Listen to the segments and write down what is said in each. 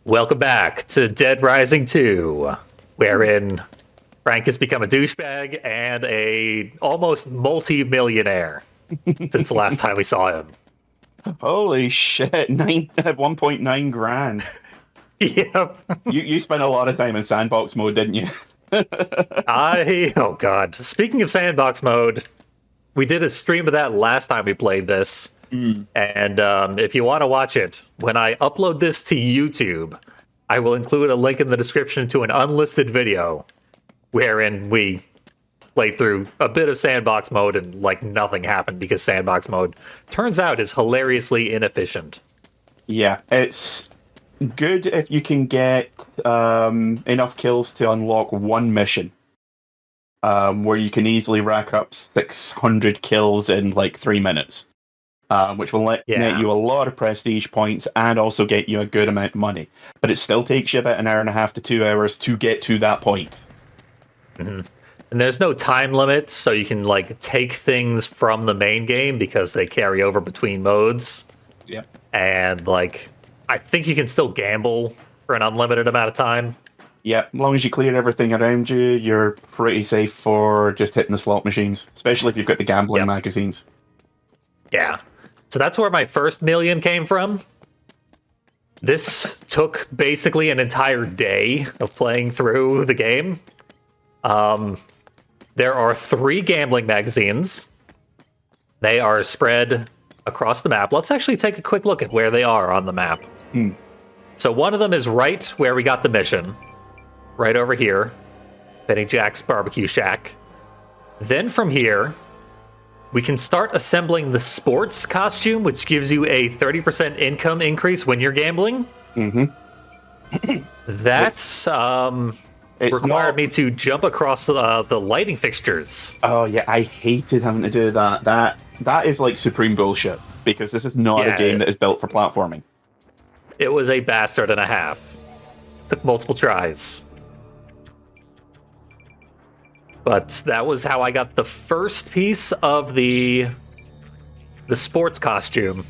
Welcome back to Dead Rising 2, wherein Frank has become a douchebag and a almost multi-millionaire since the last time we saw him. Holy shit, 1.9 grand. Yep. You spent a lot of time in sandbox mode, didn't you? Oh god. Speaking of sandbox mode, we did a stream of that last time we played this. And if you want to watch it, when I upload this to YouTube, I will include a link in the description to an unlisted video wherein we played through a bit of sandbox mode and like nothing happened because sandbox mode turns out is hilariously inefficient. Yeah, it's good if you can get enough kills to unlock one mission. Where you can easily rack up 600 kills in like 3 minutes. Which will net you a lot of prestige points and also get you a good amount of money. But it still takes you about an hour and a half to 2 hours to get to that point. Mm-hmm. And there's no time limit, so you can like take things from the main game because they carry over between modes. Yeah. And like, I think you can still gamble for an unlimited amount of time. Yeah, as long as you clear everything around you, you're pretty safe for just hitting the slot machines, especially if you've got the gambling magazines. Yeah. So that's where my first million came from. This took basically an entire day of playing through the game. There are 3 gambling magazines. They are spread across the map. Let's actually take a quick look at where they are on the map. So one of them is right where we got the mission. Right over here. Benny Jack's Barbecue Shack. Then from here, we can start assembling the sports costume, which gives you a 30% income increase when you're gambling. That's required me to jump across the lighting fixtures. Oh yeah, I hated having to do that. That is like supreme bullshit, because this is not a game that is built for platforming. It was a bastard and a half. Took multiple tries. But that was how I got the first piece of the sports costume,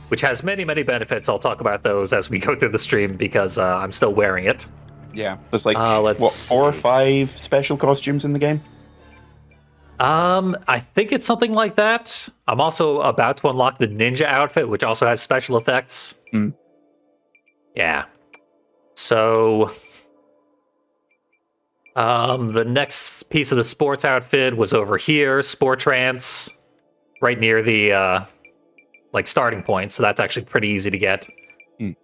which has many, many benefits. I'll talk about those as we go through the stream because I'm still wearing it. Yeah, there's like, 4 or 5 special costumes in the game? I think it's something like that. I'm also about to unlock the ninja outfit, which also has special effects. Yeah. So the next piece of the sports outfit was over here, Sport Trance, right near the like starting point. So that's actually pretty easy to get.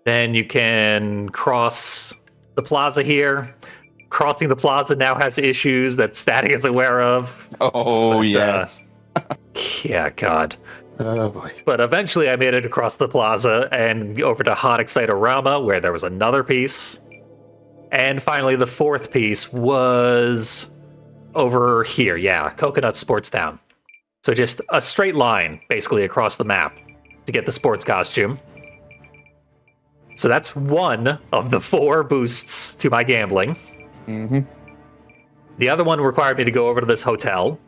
Then you can cross the plaza here. Crossing the plaza now has issues that Static is aware of. Oh, yeah. Yeah, God. Oh, boy. But eventually I made it across the plaza and over to Hot Exciterama, where there was another piece. And finally, the 4th piece was over here. Yeah, Coconut Sports Town. So just a straight line, basically, across the map to get the sports costume. So that's one of the 4 boosts to my gambling. The other one required me to go over to this hotel,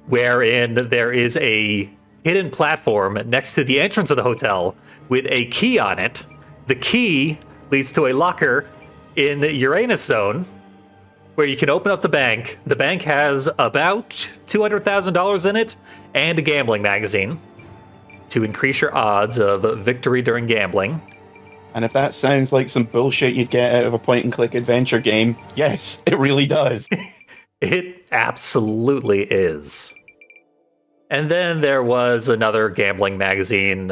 wherein there is a hidden platform next to the entrance of the hotel with a key on it. The key leads to a locker in Uranus Zone, where you can open up the bank. The bank has about $200,000 in it, and a gambling magazine to increase your odds of victory during gambling. And if that sounds like some bullshit you'd get out of a point-and-click adventure game, yes, it really does. It absolutely is. And then there was another gambling magazine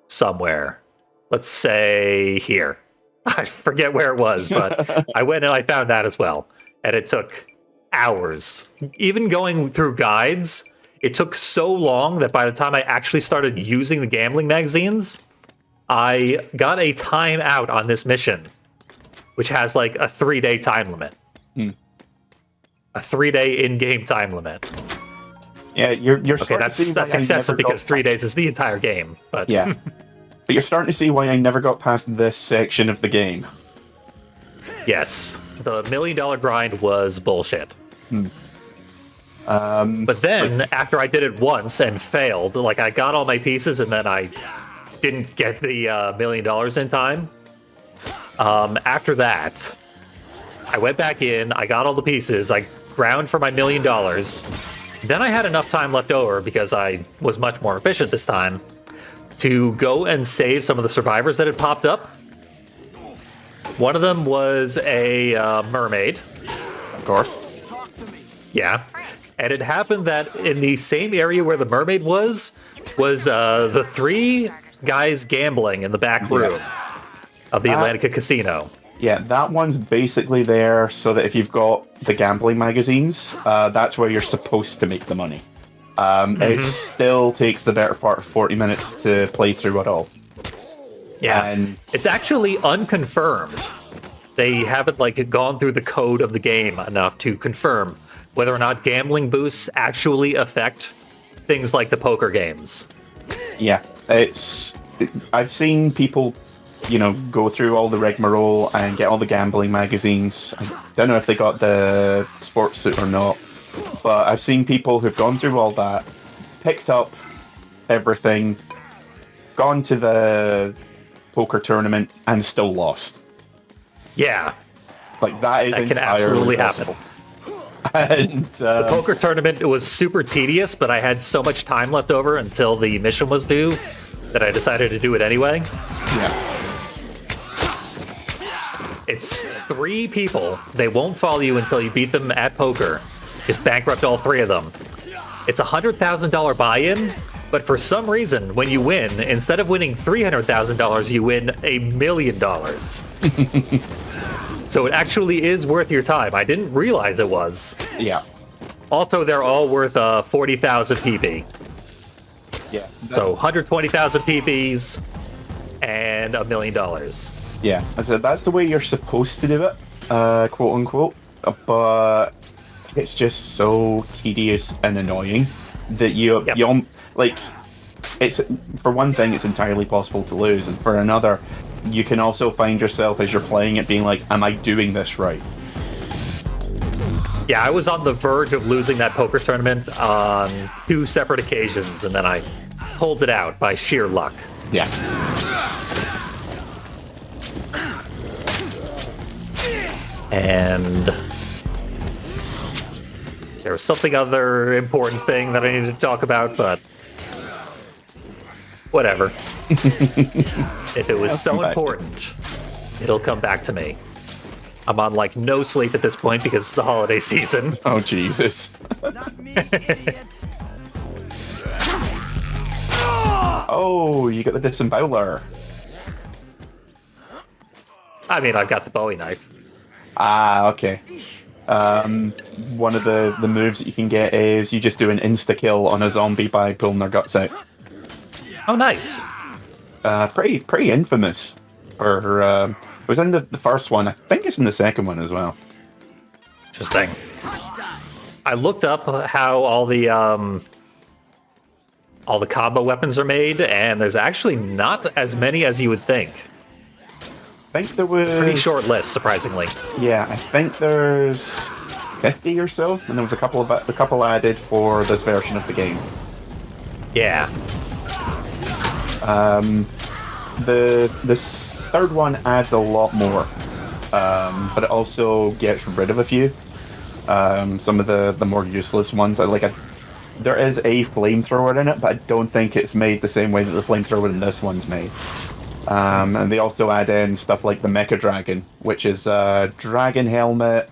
somewhere. Let's say here. I forget where it was, but I went and I found that as well. And it took hours. Even going through guides, it took so long that by the time I actually started using the gambling magazines, I got a timeout on this mission, which has like a 3-day time limit. A 3-day in-game time limit. Yeah, you're okay. That's excessive because 3 days is the entire game. But yeah, but you're starting to see why I never got past this section of the game. Yes, the $1 million grind was bullshit. But then after I did it once and failed, like I got all my pieces and then I didn't get the $1 million in time. After that, I went back in, I got all the pieces, I ground for my $1 million. Then I had enough time left over, because I was much more efficient this time, to go and save some of the survivors that had popped up. One of them was a mermaid. Of course. Yeah. And it happened that in the same area where the mermaid was the 3 guys gambling in the back room of the Atlantica Casino. Yeah, that one's basically there so that if you've got the gambling magazines, that's where you're supposed to make the money. It still takes the better part of 40 minutes to play through it all. Yeah, and it's actually unconfirmed. They haven't gone through the code of the game enough to confirm whether or not gambling boosts actually affect things like the poker games. Yeah, I've seen people, go through all the rigmarole and get all the gambling magazines. I don't know if they got the sports suit or not, but I've seen people who've gone through all that, picked up everything, gone to the poker tournament, and still lost. Yeah. That can absolutely happen. And the poker tournament was super tedious, but I had so much time left over until the mission was due that I decided to do it anyway. Yeah. It's 3 people. They won't follow you until you beat them at poker. Just bankrupt all 3 of them. It's a $100,000 buy-in, but for some reason, when you win, instead of winning $300,000, you win $1 million. So it actually is worth your time. I didn't realize it was. Yeah. Also, they're all worth 40,000 PP. Yeah. So 120,000 PPs and $1 million. Yeah. I said that's the way you're supposed to do it, quote unquote. But it's just so tedious and annoying that you it's, for one thing, it's entirely possible to lose, and for another, you can also find yourself as you're playing it being like, am I doing this right? Yeah, I was on the verge of losing that poker tournament on 2 separate occasions, and then I pulled it out by sheer luck. Yeah. And there was something other important thing that I needed to talk about, but whatever. If it was so important, it'll come back to me. I'm on no sleep at this point because it's the holiday season. Oh, Jesus. Oh, you got the disemboweler. I mean, I've got the Bowie knife. Ah, okay. One of the moves that you can get is you just do an insta-kill on a zombie by pulling their guts out. Oh, nice. Pretty infamous. It was in the first one. I think it's in the second one as well. Interesting. I looked up how all the combo weapons are made, and there's actually not as many as you would think. I think there was... Pretty short list, surprisingly. Yeah, I think there's 50 or so, and there was a couple added for this version of the game. Yeah. This third one adds a lot more, but it also gets rid of a few. Some of the more useless ones. There is a flamethrower in it, but I don't think it's made the same way that the flamethrower in this one's made. And they also add in stuff like the Mecha Dragon, which is a dragon helmet,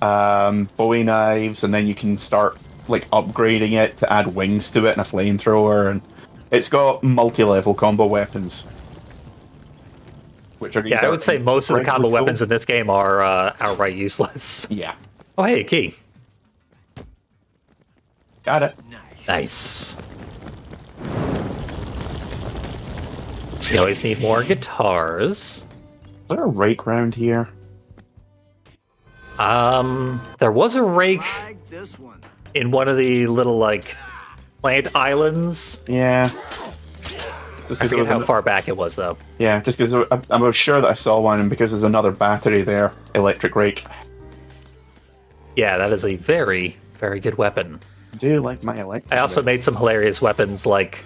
Bowie knives, and then you can start upgrading it to add wings to it and a flamethrower, and it's got multi-level combo weapons. Which are I would say most of the combo weapons in this game are outright useless. Yeah. Oh, hey, key. Got it. Nice. You always need more guitars. Is there a rake round here? There was a rake in one of the little, plant islands. Yeah. I forget how far back it was, though. Yeah, just because I was sure that I saw one, and because there's another battery there, electric rake. Yeah, that is a very, very good weapon. I do like my electric I also made some hilarious weapons, like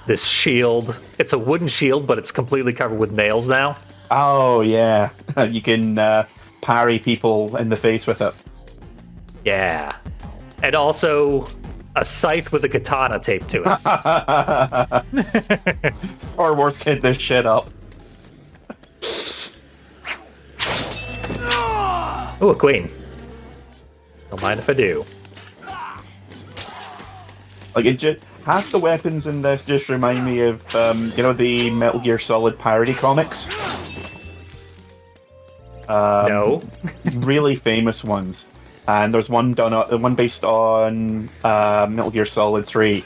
this shield. It's a wooden shield, but it's completely covered with nails now. Oh yeah, you can parry people in the face with it. Yeah. And also a scythe with a katana taped to it. Star Wars kid this shit up. Oh, a queen. Don't mind if I do. Like it just half the weapons in this just remind me of the Metal Gear Solid parody comics. No. Really famous ones. And there's one one based on Metal Gear Solid 3,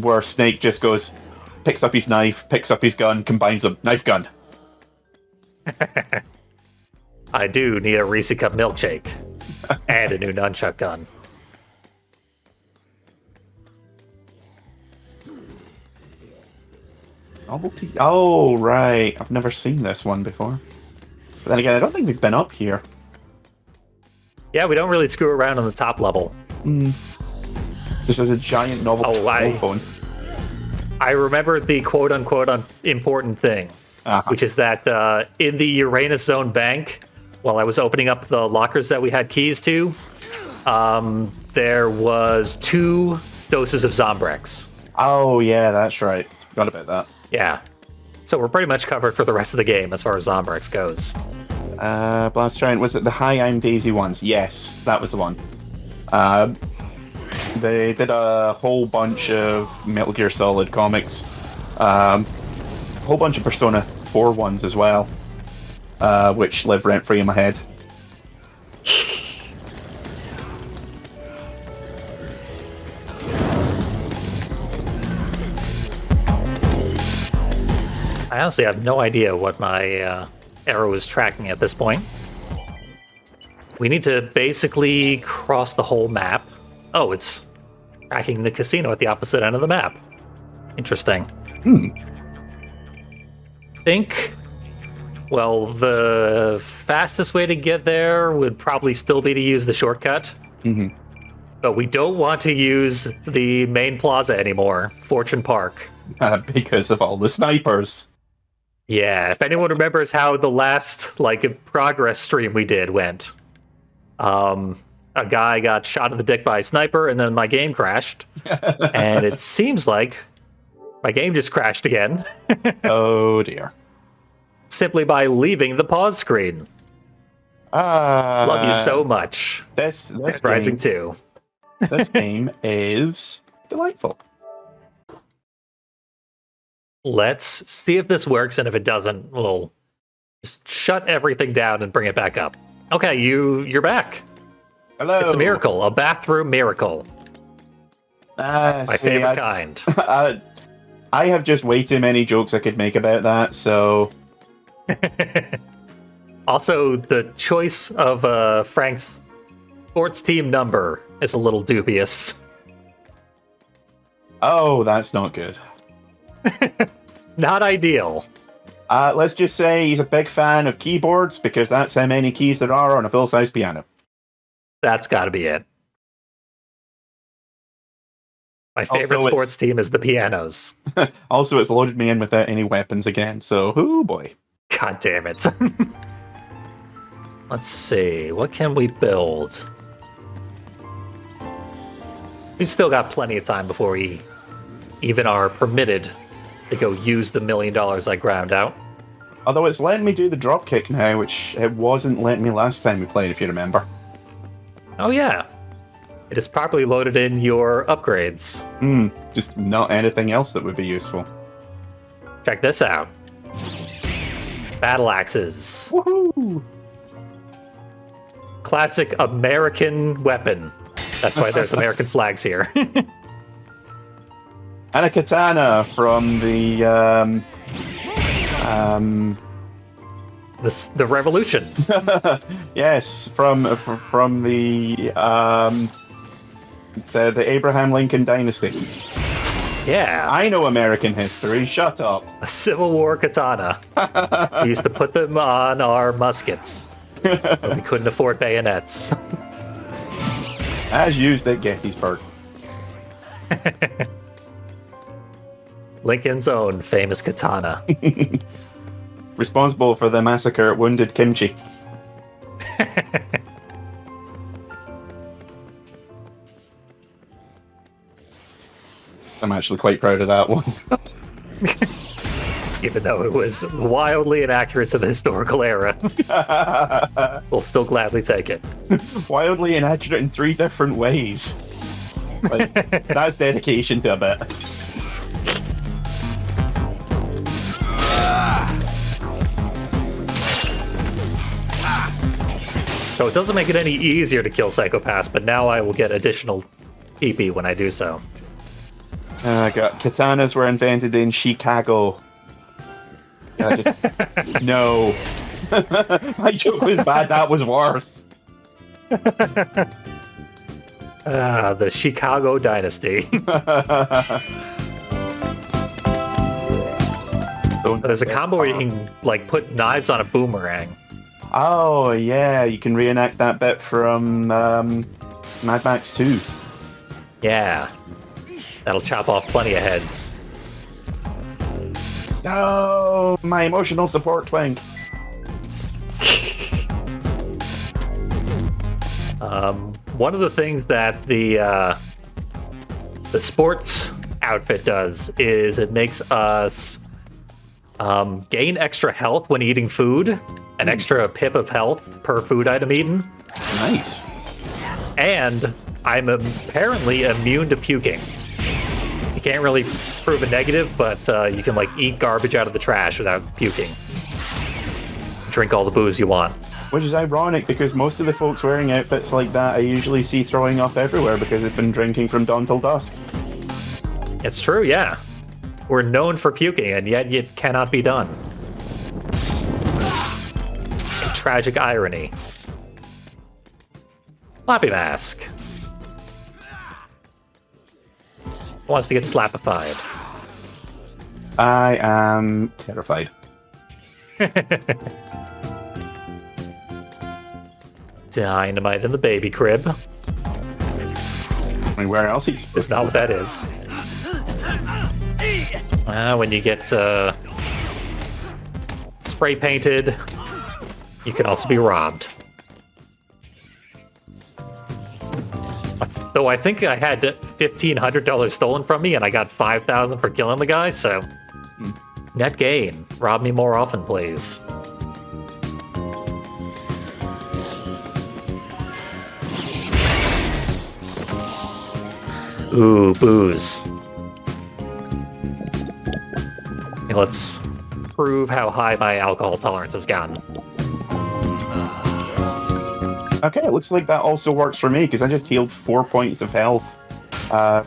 where Snake just picks up his knife, picks up his gun, combines them, knife gun. I do need a Reese Cup milkshake and a new nunchuck gun. Novelty. Oh right, I've never seen this one before. But then again, I don't think we've been up here. Yeah, we don't really screw around on the top level. This is a giant novel phone. I remember the quote-unquote important thing, which is that in the Uranus Zone Bank, while I was opening up the lockers that we had keys to, there was 2 doses of Zombrex. Oh yeah, that's right. Forgot about that. Yeah. So we're pretty much covered for the rest of the game as far as Zombrex goes. Blast Giant, was it the Hi, I'm Daisy ones? Yes, that was the one. They did a whole bunch of Metal Gear Solid comics. A whole bunch of Persona 4 ones as well, which live rent-free in my head. I honestly have no idea what my arrow is tracking at this point. We need to basically cross the whole map. Oh, it's tracking the casino at the opposite end of the map. Interesting. Well, the fastest way to get there would probably still be to use the shortcut. But we don't want to use the main plaza anymore, Fortune Park. Because of all the snipers. Yeah, if anyone remembers how the last progress stream we did went, a guy got shot in the dick by a sniper, and then my game crashed, and it seems like my game just crashed again. Oh dear! Simply by leaving the pause screen. Love you so much. This Rising 2. This game is delightful. Let's see if this works, and if it doesn't, we'll just shut everything down and bring it back up. Okay, you're back. Hello. It's a miracle, a bathroom miracle. My favorite kind. I have just way too many jokes I could make about that, so... Also, the choice of Frank's sports team number is a little dubious. Oh, that's not good. Not ideal. Let's just say he's a big fan of keyboards, because that's how many keys there are on a full-size piano. That's gotta be it. My favorite sports team is the pianos. Also, it's loaded me in without any weapons again, so, oh boy. God damn it. Let's see, what can we build? We still got plenty of time before we even are permitted to go use the $1 million I ground out. Although it's letting me do the dropkick now, which it wasn't letting me last time we played, if you remember. Oh yeah. It is properly loaded in your upgrades. Just not anything else that would be useful. Check this out. Battle axes. Woohoo! Classic American weapon. That's why there's American flags here. And a katana from the the Revolution. Yes, from the Abraham Lincoln dynasty. Yeah. I know American history. Shut up. A Civil War katana. We used to put them on our muskets. But we couldn't afford bayonets. As used at Gettysburg. Lincoln's own famous katana. responsible for the massacre at Wounded Kimchi. I'm actually quite proud of that one. Even though it was wildly inaccurate to the historical era. We'll still gladly take it. Wildly inaccurate in 3 different ways. Like, that's dedication to a bit. So it doesn't make it any easier to kill Psychopaths, but now I will get additional PP when I do so. I got katanas were invented in Chicago. No. My joke was bad, that was worse. The Chicago Dynasty. There's a combo where you can like put knives on a boomerang. Oh yeah, you can reenact that bit from Mad Max 2. Yeah. That'll chop off plenty of heads. No, my emotional support twink. One of the things that the sports outfit does is it makes us gain extra health when eating food, an extra pip of health per food item eaten. Nice. And I'm apparently immune to puking. You can't really prove a negative, but you can like eat garbage out of the trash without puking. Drink all the booze you want. Which is ironic because most of the folks wearing outfits like that I usually see throwing up everywhere because they've been drinking from dawn till dusk. It's true, yeah. We're known for puking, and yet it cannot be done. A tragic irony. Floppy Mask. Wants to get slapified. I am terrified. Dynamite in the baby crib. I mean, where else? Is not what that is. When you get spray painted, you can also be robbed. Though I think I had $1,500 stolen from me, and I got $5,000 for killing the guy. So net gain. Rob me more often, please. Ooh, booze. Okay, let's prove how high my alcohol tolerance has gotten. Okay, it looks like that also works for me because I just healed 4 points of health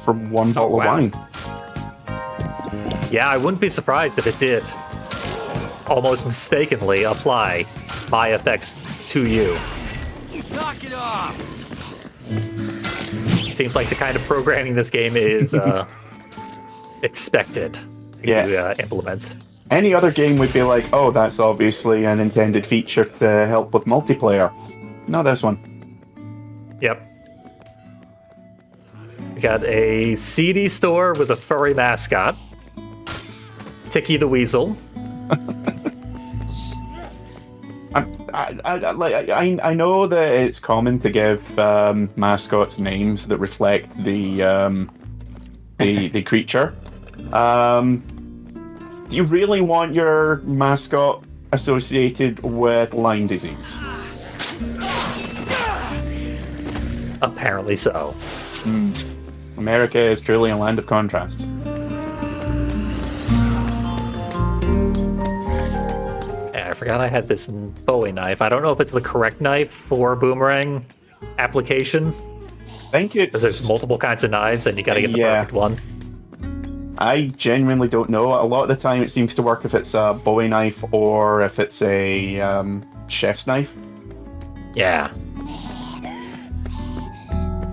from one bottle of wine. Yeah, I wouldn't be surprised if it did almost mistakenly apply my effects to you. Knock it off! Seems like the kind of programming this game is expected to implement. Any other game would be like, oh, that's obviously an intended feature to help with multiplayer. Not this one. Yep. We got a CD store with a furry mascot. Ticky the Weasel. I know that it's common to give mascots names that reflect the creature. Do you really want your mascot associated with Lyme disease? Apparently so. America is truly a land of contrasts. I forgot I had this Bowie knife. I don't know if it's the correct knife for boomerang application. I think it's... Because there's multiple kinds of knives and you gotta get the perfect one. I genuinely don't know. A lot of the time it seems to work if it's a Bowie knife or if it's a chef's knife. Yeah.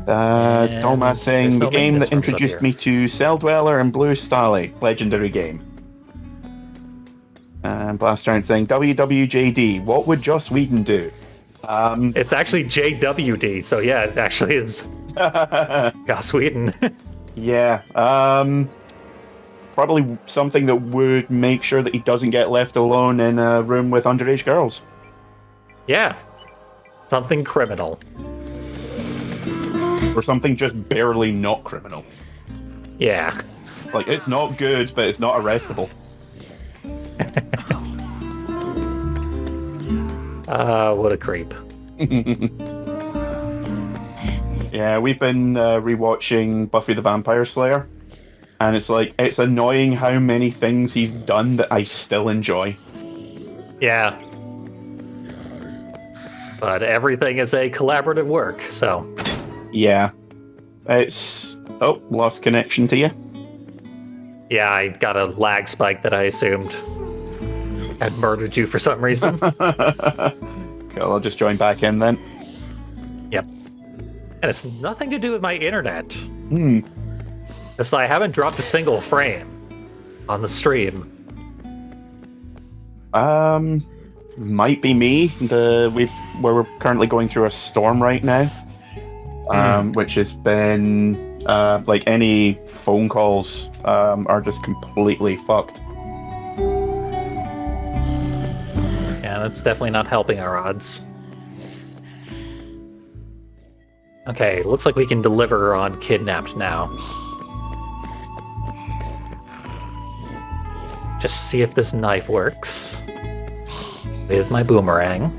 Dolmas saying, the game that introduced me to Cell Dweller and Blue Stally, legendary game. And Blaster saying, WWJD, what would Joss Whedon do? It's actually JWD, so yeah, it actually is Joss Whedon. Yeah. probably something that would make sure that he doesn't get left alone in a room with underage girls. Yeah. Something criminal. Or something just barely not criminal. Yeah. Like, it's not good, but it's not arrestable. What a creep. Yeah, we've been rewatching Buffy the Vampire Slayer, and it's like, it's annoying how many things he's done that I still enjoy. Yeah. But everything is a collaborative work, so... Yeah. It's... Oh, lost connection to you. Yeah, I got a lag spike that I assumed had murdered you for some reason. Okay, I'll just join back in then. Yep. And it's nothing to do with my internet. Hmm. Because I haven't dropped a single frame on the stream. Might be me. Where we're currently going through a storm right now. Which has been like any phone calls are just completely fucked. Yeah, that's definitely not helping our odds. Okay, looks like we can deliver on Kidnapped now. Just see if this knife works. With my boomerang.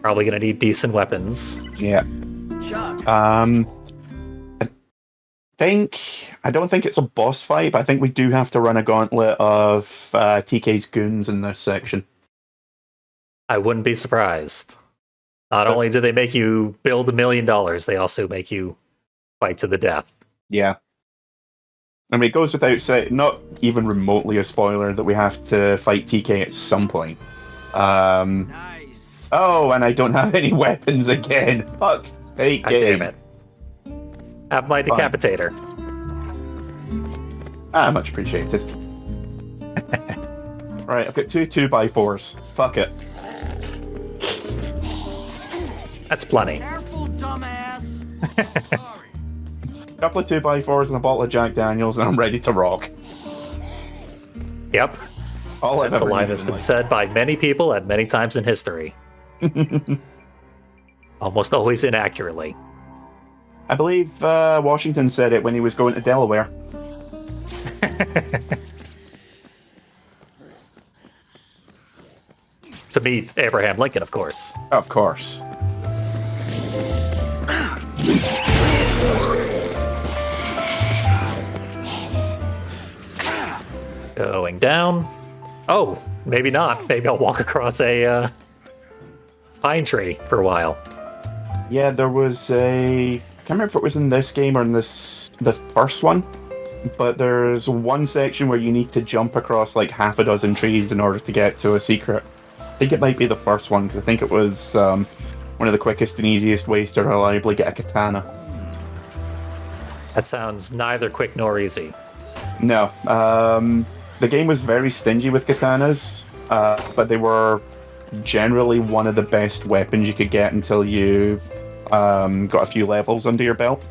Probably gonna need decent weapons. Yeah. Chuck. I don't think it's a boss fight, but I think we do have to run a gauntlet of TK's goons in this section. I wouldn't be surprised. Not only do they make you build $1 million, they also make you fight to the death. Yeah. I mean, it goes without saying, not even remotely a spoiler, that we have to fight TK at some point. Nice. Oh, and I don't have any weapons again. Fuck. Hey, God damn it. Have my Fine. decapitator. Much appreciated. Right, I've got 2x4s. Fuck it. That's plenty. Careful, dumbass. Sorry. Couple of 2x4s and a bottle of Jack Daniels, and I'm ready to rock. Yep. All I've That's a ever line needed that's in been life. said by many people at many times in history. Almost always inaccurately. I believe Washington said it when he was going to Delaware. To meet Abraham Lincoln, of course. Of course. Going down. Oh, maybe not. Maybe I'll walk across a pine tree for a while. Yeah, there was a... I can't remember if it was in this game or in the first one, but there's one section where you need to jump across like half a dozen trees in order to get to a secret. I think it might be the first one, because I think it was one of the quickest and easiest ways to reliably get a katana. That sounds neither quick nor easy. No, the game was very stingy with katanas, but they were generally one of the best weapons you could get until you got a few levels under your belt.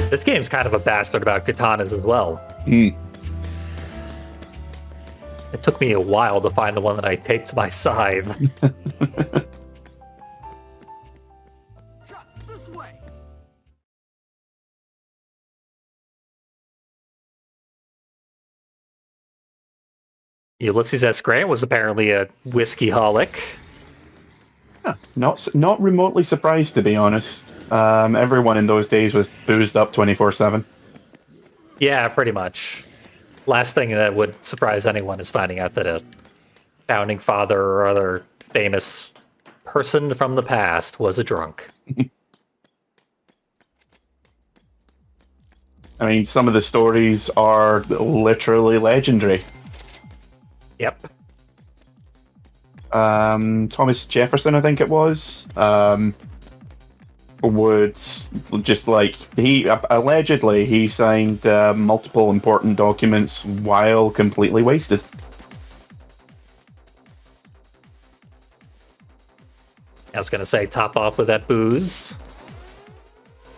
This game's kind of a bastard about katanas as well. Hmm. It took me a while to find the one that I taped to my side. Chuck, this way. Ulysses S. Grant was apparently a whiskey-holic. Not remotely surprised, to be honest. Everyone in those days was boozed up 24/7. Yeah, pretty much. Last thing that would surprise anyone is finding out that a founding father or other famous person from the past was a drunk. I mean, some of the stories are literally legendary. Yep. Thomas Jefferson, I think it was, would just like he allegedly he signed multiple important documents while completely wasted. I was going to say top off with that booze.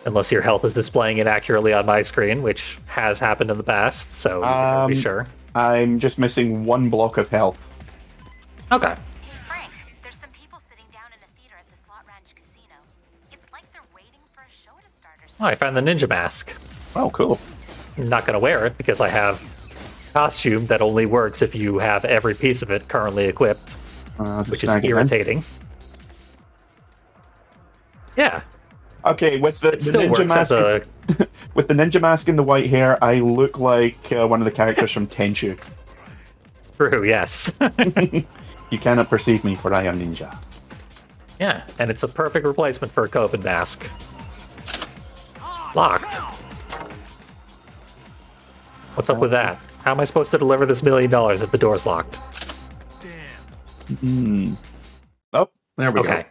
Unless your health is displaying inaccurately on my screen, which has happened in the past, so you can never be sure. I'm just missing 1 block of health. Okay. Hey Frank, there's some people sitting down in a theater at the Slot Ranch Casino. It's like they're waiting for a show to start or Oh, something. I found the ninja mask. Oh, cool. I'm not going to wear it because I have a costume that only works if you have every piece of it currently equipped, which is irritating. Yeah. Okay, with the Still ninja works mask, as a... with the ninja mask and the white hair, I look like one of the characters from Tenchu. True, yes. You cannot perceive me, for I am ninja. Yeah, and it's a perfect replacement for a COVID mask. Locked. What's up with that? How am I supposed to deliver this $1 million if the door's locked? Oh, there we Okay. go.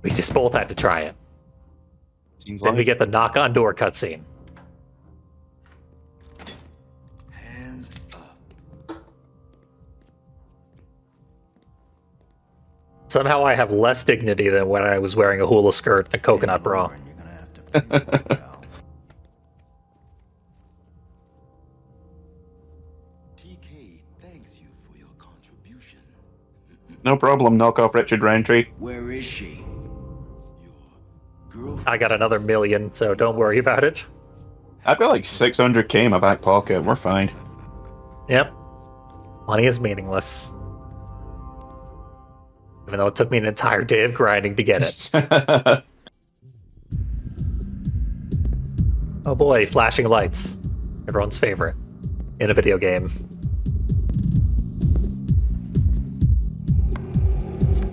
We just both had to try it. Seems Then like we get the knock-on door cutscene. Hands up. Somehow I have less dignity than when I was wearing a hula skirt and a coconut bra. Lauren, you're gonna have to pay me, pal. TK thanks you for your contribution. no problem. Knock off Richard Roundtree. Where is she? Your girlfriend. I got another $1 million, so don't worry about it. I've got like 600k in my back pocket. We're fine. Yep. Money is meaningless. Even though it took me an entire day of grinding to get it. Oh boy, flashing lights. Everyone's favorite in a video game.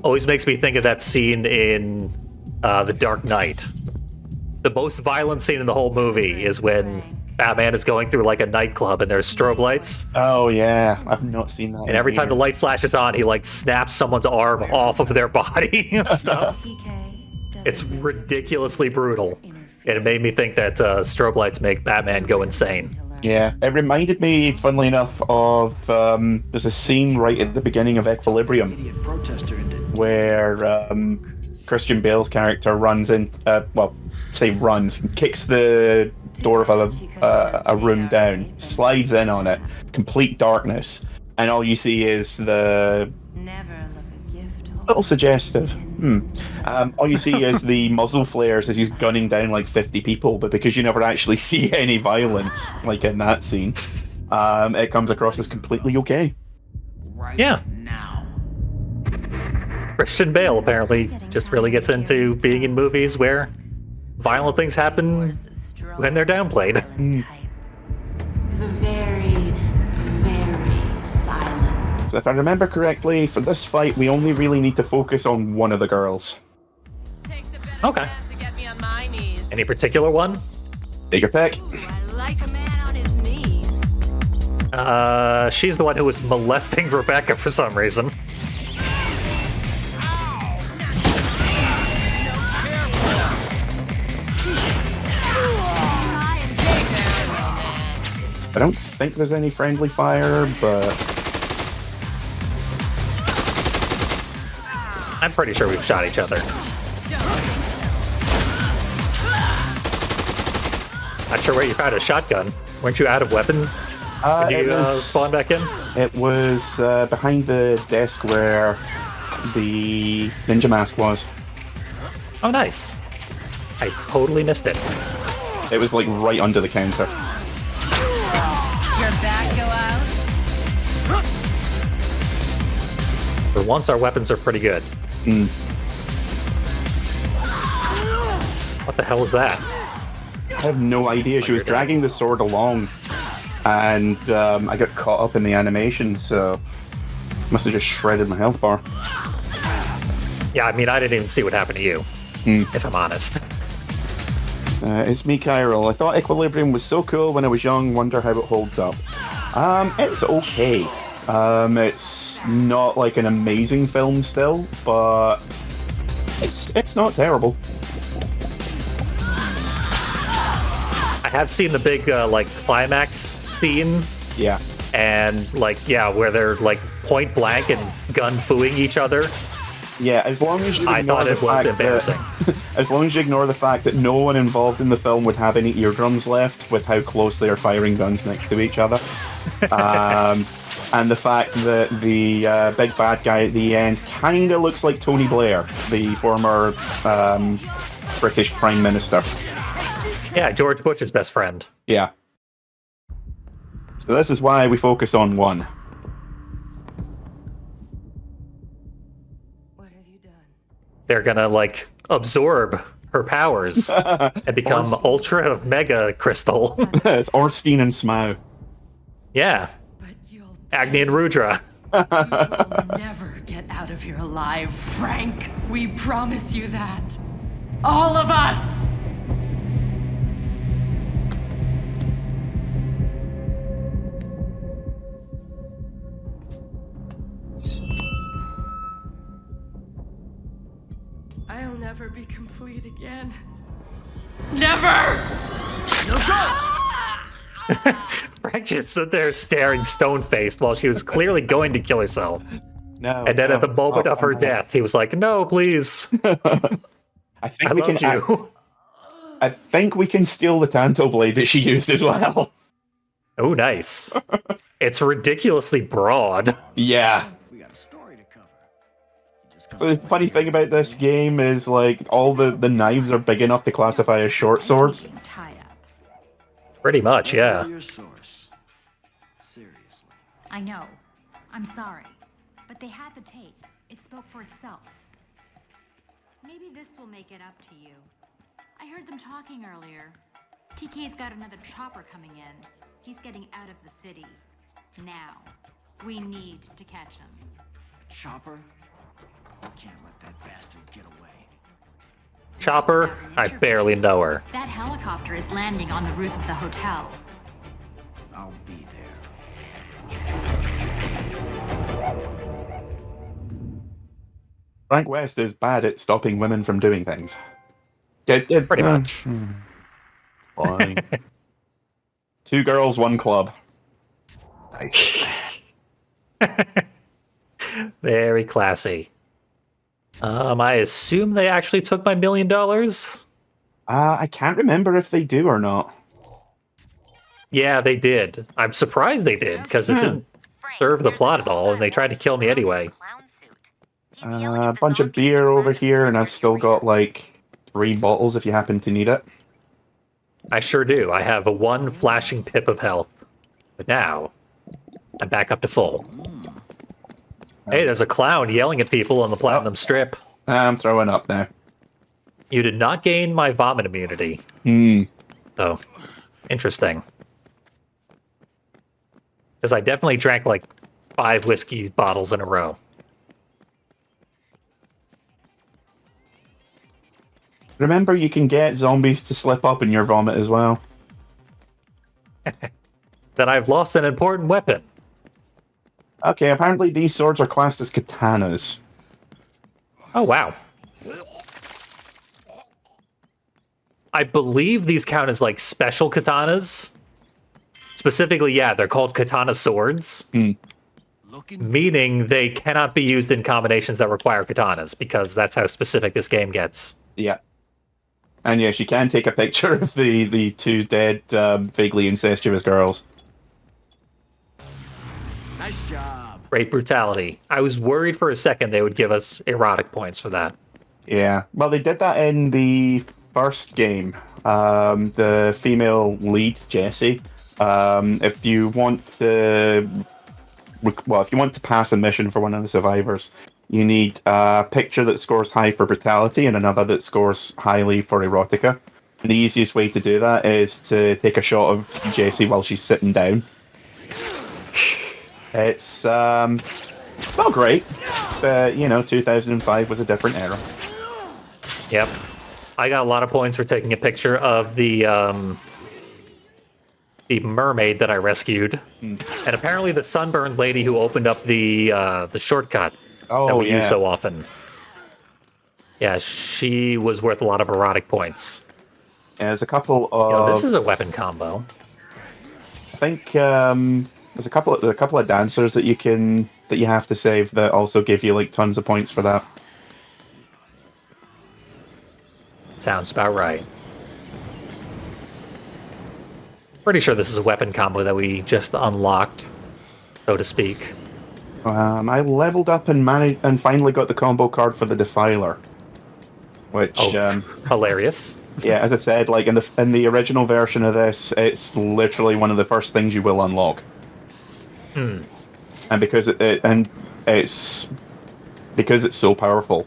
Always makes me think of that scene in The Dark Knight. The most violent scene in the whole movie is when Batman is going through like a nightclub and there's strobe lights. Oh yeah, I've not seen that. And every time the light flashes on, he like snaps someone's arm off of their body and stuff. It's ridiculously brutal. And it made me think that strobe lights make Batman go insane. Yeah, it reminded me, funnily enough, of there's a scene right at the beginning of Equilibrium Idiot protester into where Christian Bale's character runs in, kicks the door of a room down, slides in on it, complete darkness, and all you see is the little suggestive. All you see is the muzzle flares as he's gunning down like 50 people, but because you never actually see any violence, like in that scene, it comes across as completely okay. right Yeah. now. Christian Bale apparently just really gets into being in movies where violent things happen when they're downplayed. The very, very silent. So if I remember correctly, for this fight, we only really need to focus on one of the girls. Okay. To get me on my knees. Any particular one? Take your pick. I like a man on his knees. She's the one who was molesting Rebecca for some reason. I don't think there's any friendly fire, but I'm pretty sure we've shot each other. Not sure where you found a shotgun. Weren't you out of weapons when it you was, spawn back in? it was behind the desk where the ninja mask was. Oh, nice. I totally missed it. It was like right under the counter. Your back go out. For once, our weapons are pretty good. What the hell is that? I have no idea. She was dragging the sword along, and I got caught up in the animation, so must have just shredded my health bar. Yeah, I mean, I didn't even see what happened to you, if I'm honest. It's me, Kyril. I thought Equilibrium was so cool when I was young. Wonder how it holds up. It's okay. It's not like an amazing film still, but it's not terrible. I have seen the big, like, climax scene, Yeah. and, like, yeah, where they're, like, point blank and gun-fooing each other. Yeah, as long as you I ignore thought the it was fact embarrassing. that, as long as you ignore the fact that no one involved in the film would have any eardrums left with how close they are firing guns next to each other, and the fact that the big bad guy at the end kind of looks like Tony Blair, the former British Prime Minister. Yeah, George Bush's best friend. Yeah. So this is why we focus on one. What have you done? They're gonna like absorb her powers and become ultra mega crystal. It's Ornstein and Smough. Yeah, But you'll Agni and Rudra. you will never get out of here alive, Frank. We promise you that. All of us. I'll never be complete again. Never! No Frank just stood there staring stone-faced while she was clearly going to kill herself. No. And then no, at the moment stop. of her death, he was like, "No, please, I think I we love can. you." I think we can steal the Tanto blade that she used as well. Oh, nice. It's ridiculously broad. Yeah. We got a story to cover. You just So the funny thing about this game is like all the knives are big enough to classify as short swords. Tie up. Pretty much, yeah. Your source. Seriously. I know. I'm sorry. But they had the tape. It spoke for itself. Maybe this will make it up to you. I heard them talking earlier. TK's got another chopper coming in. He's getting out of the city. Now. We need to catch him. A chopper? We can't let that bastard get away. Chopper, I barely know her. That helicopter is landing on the roof of the hotel. I'll be there. Frank West is bad at stopping women from doing things. Pretty much. Fine. Two girls, one club. Nice. Very classy. I assume they actually took my $1 million. I can't remember if they do or not. Yeah, they did. I'm surprised they did because it didn't serve the plot at all, and they tried to kill me anyway. A bunch of beer over here, and I've still got like 3 bottles if you happen to need it. I sure do. I have a 1 flashing pip of health. But now, I'm back up to full. Hey, there's a clown yelling at people on the Platinum Strip. I'm throwing up now. You did not gain my vomit immunity. So, interesting. Because I definitely drank like 5 whiskey bottles in a row. Remember, you can get zombies to slip up in your vomit as well. Then I've lost an important weapon. Okay, apparently these swords are classed as katanas. Oh, wow. I believe these count as like special katanas. Specifically, yeah, they're called katana swords. Meaning they cannot be used in combinations that require katanas, because that's how specific this game gets. Yeah. And yes, you can take a picture of the 2 dead, vaguely incestuous girls. Nice job. Great brutality. I was worried for a second they would give us erotic points for that. Yeah. Well, they did that in the first game. The female lead, Jessie. If you want to, if you want to pass a mission for one of the survivors, you need a picture that scores high for brutality and another that scores highly for erotica. And the easiest way to do that is to take a shot of Jessie while she's sitting down. It's not great, but 2005 was a different era. Yep. I got a lot of points for taking a picture of the mermaid that I rescued. And apparently the sunburned lady who opened up the shortcut that we use so often. Yeah, she was worth a lot of erotic points. And there's a couple of... this is a weapon combo. I think there's a couple of dancers that you have to save that also give you like tons of points for that. Sounds about right. Pretty sure this is a weapon combo that we just unlocked, so to speak. I leveled up and managed and finally got the combo card for the Defiler, which Hilarious. yeah, as I said, like in the original version of this, it's literally one of the first things you will unlock. And because it's so powerful,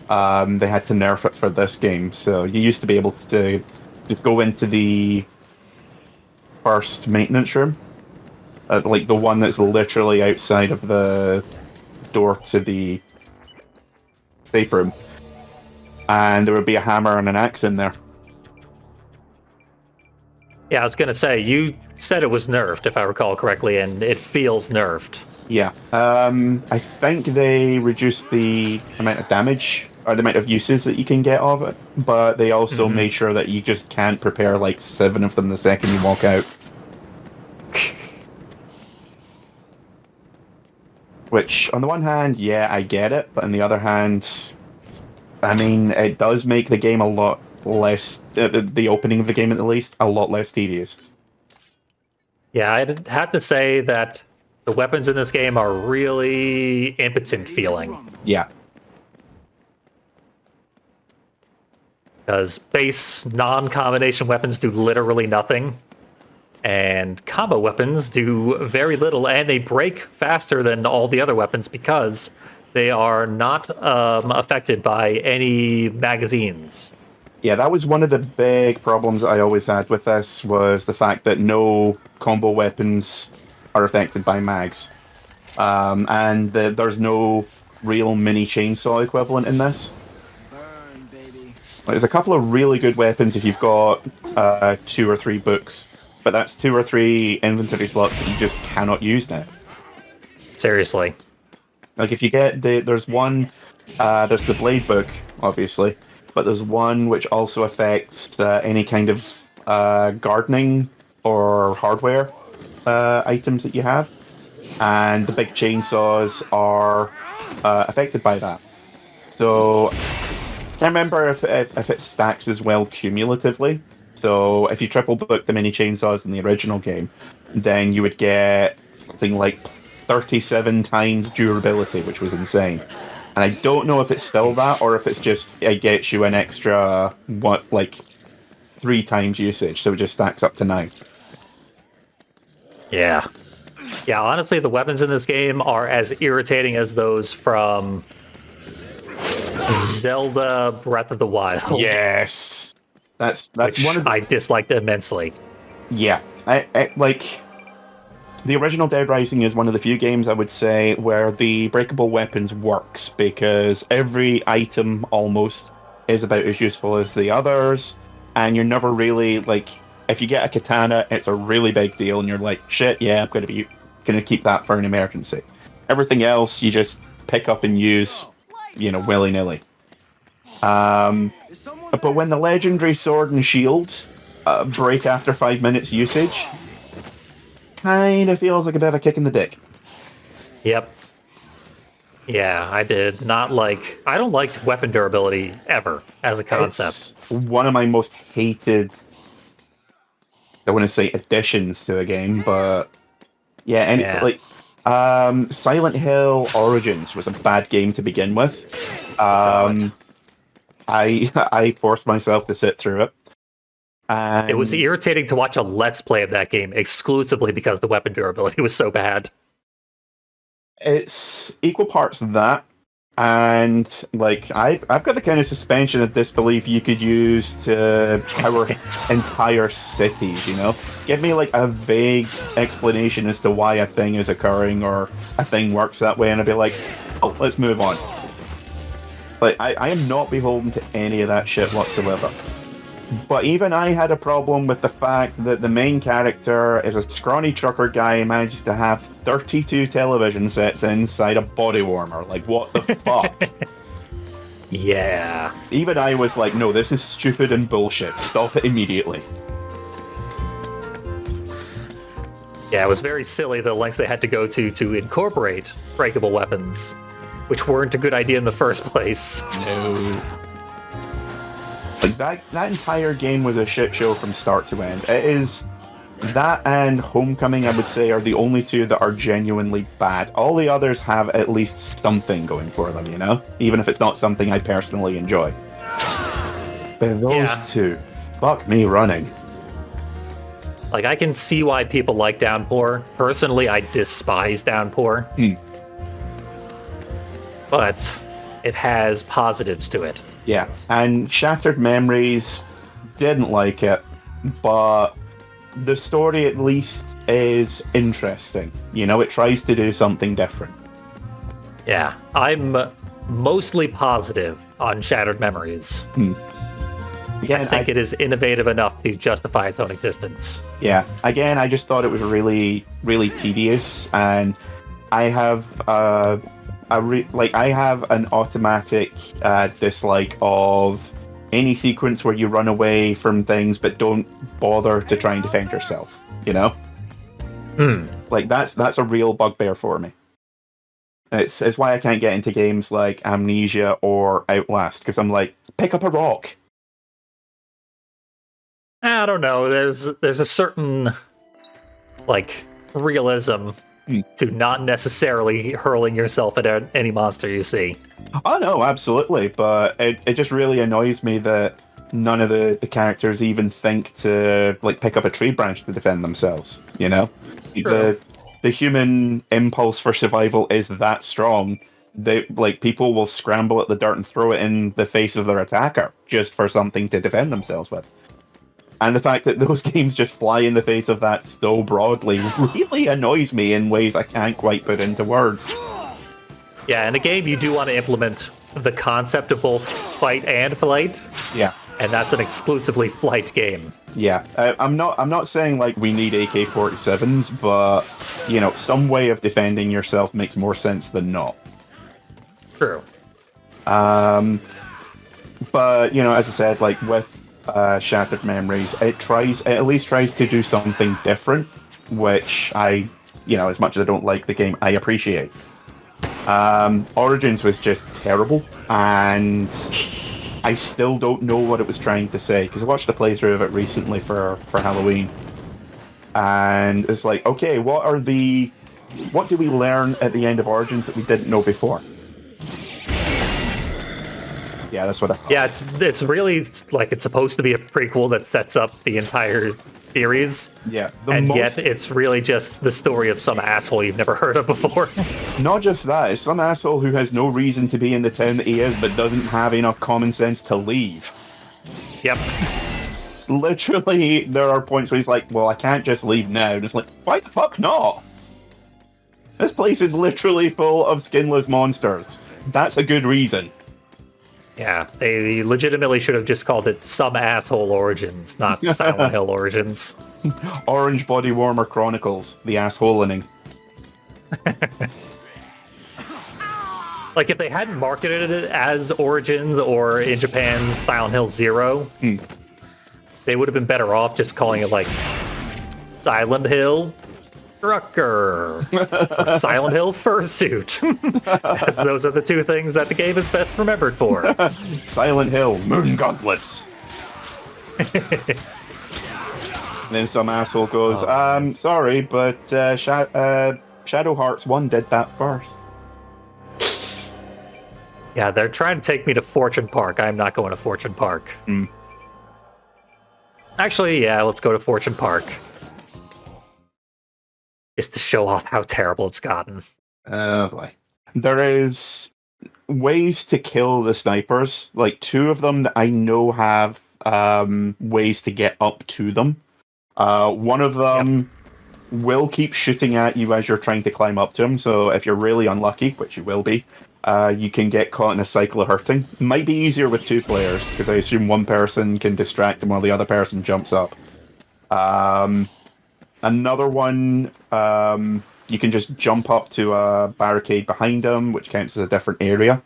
they had to nerf it for this game. So you used to be able to just go into the first maintenance room, like the one that's literally outside of the door to the safe room, and there would be a hammer and an axe in there. Yeah, I was gonna say, you said it was nerfed, if I recall correctly, and it feels nerfed. Yeah, I think they reduced the amount of damage or the amount of uses that you can get of it, but they also made sure that you just can't prepare like 7 of them the second you walk out. Which, on the one hand, yeah, I get it, but on the other hand, I mean, it does make the game a lot less, the opening of the game at least, a lot less tedious. Yeah, I'd have to say that the weapons in this game are really impotent feeling. Yeah. Because base non-combination weapons do literally nothing, and combo weapons do very little, and they break faster than all the other weapons because they are not affected by any magazines. Yeah, that was one of the big problems I always had with this, was the fact that no combo weapons are affected by mags. And there's no real mini chainsaw equivalent in this. Burn, baby. There's a couple of really good weapons if you've got 2 or 3 books, but that's 2 or 3 inventory slots that you just cannot use now. Seriously. Like if you get there's one, there's the blade book, obviously, but there's one which also affects any kind of gardening or hardware items that you have, and the big chainsaws are affected by that. So I can't remember if it stacks as well cumulatively. So if you triple book the mini chainsaws in the original game, then you would get something like 37 times durability, which was insane. And I don't know if it's still that, or if it's just it gets you an extra 3 times usage, so it just stacks up to 9. Yeah. Yeah, honestly, the weapons in this game are as irritating as those from Zelda Breath of the Wild. Yes, that's which one of the, I disliked immensely. yeah. I like the original Dead Rising is one of the few games I would say where the breakable weapons works, because every item almost is about as useful as the others, and you're never really like, if you get a katana, it's a really big deal, and you're like, shit, yeah, I'm gonna keep that for an emergency. Everything else you just pick up and use, willy nilly. But when the legendary sword and shield break after 5 minutes usage, kind of feels like a bit of a kick in the dick. Yep. Yeah, I don't like weapon durability ever as a concept. It's one of my most hated, I want to say, additions to a game, but yeah. Silent Hill Origins was a bad game to begin with. I forced myself to sit through it. And it was irritating to watch a Let's Play of that game exclusively because the weapon durability was so bad. It's equal parts that, and I've got the kind of suspension of disbelief you could use to power entire cities. Give me a vague explanation as to why a thing is occurring or a thing works that way, and I'd be like, oh, let's move on. I am not beholden to any of that shit whatsoever. But even I had a problem with the fact that the main character is a scrawny trucker guy who manages to have 32 television sets inside a body warmer. What the fuck? Yeah. Even I was like, no, this is stupid and bullshit. Stop it immediately. Yeah, it was very silly the lengths they had to go to incorporate breakable weapons, which weren't a good idea in the first place. No. that entire game was a shit show from start to end. It is that and Homecoming, I would say, are the only two that are genuinely bad. All the others have at least something going for them, you know? Even if it's not something I personally enjoy. But those two, fuck me running. Like, I can see why people like Downpour. Personally, I despise Downpour. But it has positives to it. Yeah, and Shattered Memories, didn't like it, but the story at least is interesting. You know, it tries to do something different. Yeah, I'm mostly positive on Shattered Memories. Again, I think it is innovative enough to justify its own existence. Yeah, again, I just thought it was really, really tedious, and I have I have an automatic dislike of any sequence where you run away from things but don't bother to try and defend yourself. You know, like that's a real bugbear for me. It's why I can't get into games like Amnesia or Outlast, because I'm like, pick up a rock. I don't know. There's a certain like realism to not necessarily hurling yourself at any monster you see. Oh no, absolutely, but it just really annoys me that none of the characters even think to like pick up a tree branch to defend themselves. You know, True. the human impulse for survival is that strong. People will scramble at the dirt and throw it in the face of their attacker just for something to defend themselves with. And the fact that those games just fly in the face of that so broadly really annoys me in ways I can't quite put into words. Yeah, in a game you do want to implement the concept of both fight and flight, Yeah. and that's an exclusively flight game. Yeah, I'm not saying like we need AK-47s, but you know, some way of defending yourself makes more sense than not. True. But you know, as I said, like with Shattered Memories, it at least tries to do something different, which I, you know, as much as I don't like the game, I appreciate. Origins was just terrible, and I still don't know what it was trying to say, because I watched a playthrough of it recently for Halloween, and it's like, okay, what do we learn at the end of Origins that we didn't know before? Yeah, that's what I thought. Yeah, it's really like it's supposed to be a prequel that sets up the entire series. Yeah, Yet it's really just the story of some asshole you've never heard of before. Not just that, it's some asshole who has no reason to be in the town that he is, but doesn't have enough common sense to leave. Yep. Literally, there are points where he's like, well, I can't just leave now. And it's like, why the fuck not? This place is literally full of skinless monsters. That's a good reason. Yeah, they legitimately should have just called it Some Asshole Origins, not Silent Hill Origins. Orange Body Warmer Chronicles, the assholening. Like, if they hadn't marketed it as Origins or in Japan Silent Hill Zero, they would have been better off just calling it like Silent Hill Trucker or Silent Hill Fursuit, as those are the two things that the game is best remembered for. Silent Hill Moon Gauntlets. Then some asshole goes, sorry, but Shadow Hearts 1 did that first. Yeah, they're trying to take me to Fortune Park. I'm not going to Fortune Park. Actually, yeah, let's go to Fortune Park. Just to show off how terrible it's gotten. Oh boy. There is ways to kill the snipers. Like 2 of them that I know have ways to get up to them. One of them will keep shooting at you as you're trying to climb up to him. So if you're really unlucky, which you will be, you can get caught in a cycle of hurting. Might be easier with 2 players, because I assume one person can distract them while the other person jumps up. Another one, you can just jump up to a barricade behind them, which counts as a different area.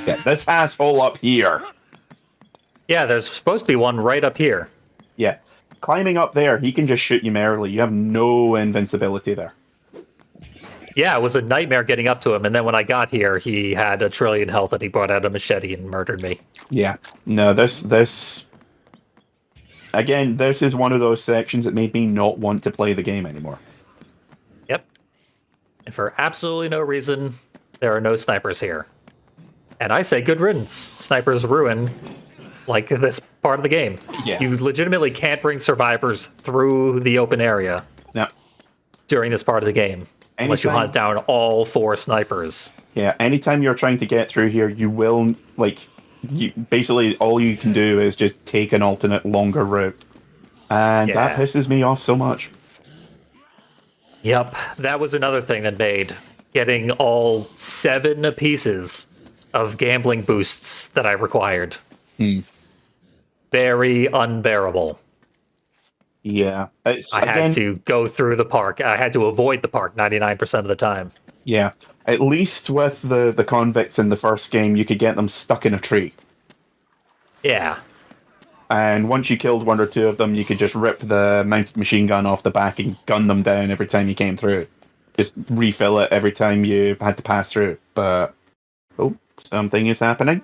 Yeah, this asshole up here. Yeah, there's supposed to be one right up here. Yeah. Climbing up there, he can just shoot you merrily. You have no invincibility there. Yeah, it was a nightmare getting up to him, and then when I got here, he had a trillion health, and he brought out a machete and murdered me. Yeah. No, this again, this is one of those sections that made me not want to play the game anymore. Yep. And for absolutely no reason, there are no snipers here. And I say good riddance. Snipers ruin, like, this part of the game. Yeah. You legitimately can't bring survivors through the open area No. during this part of the game. Unless you Anytime- hunt down all 4 snipers. Yeah, anytime you're trying to get through here, you will, like, basically all you can do is just take an alternate longer route. And that Yeah. pisses me off so much. Yep, that was another thing that made getting all 7 pieces of gambling boosts that I required very unbearable. Yeah. It's, I had to go through the park. I had to avoid the park 99% of the time. Yeah. At least with the convicts in the first game, you could get them stuck in a tree. Yeah. And once you killed 1 or 2 of them, you could just rip the mounted machine gun off the back and gun them down every time you came through. Just refill it every time you had to pass through. But, oh, something is happening.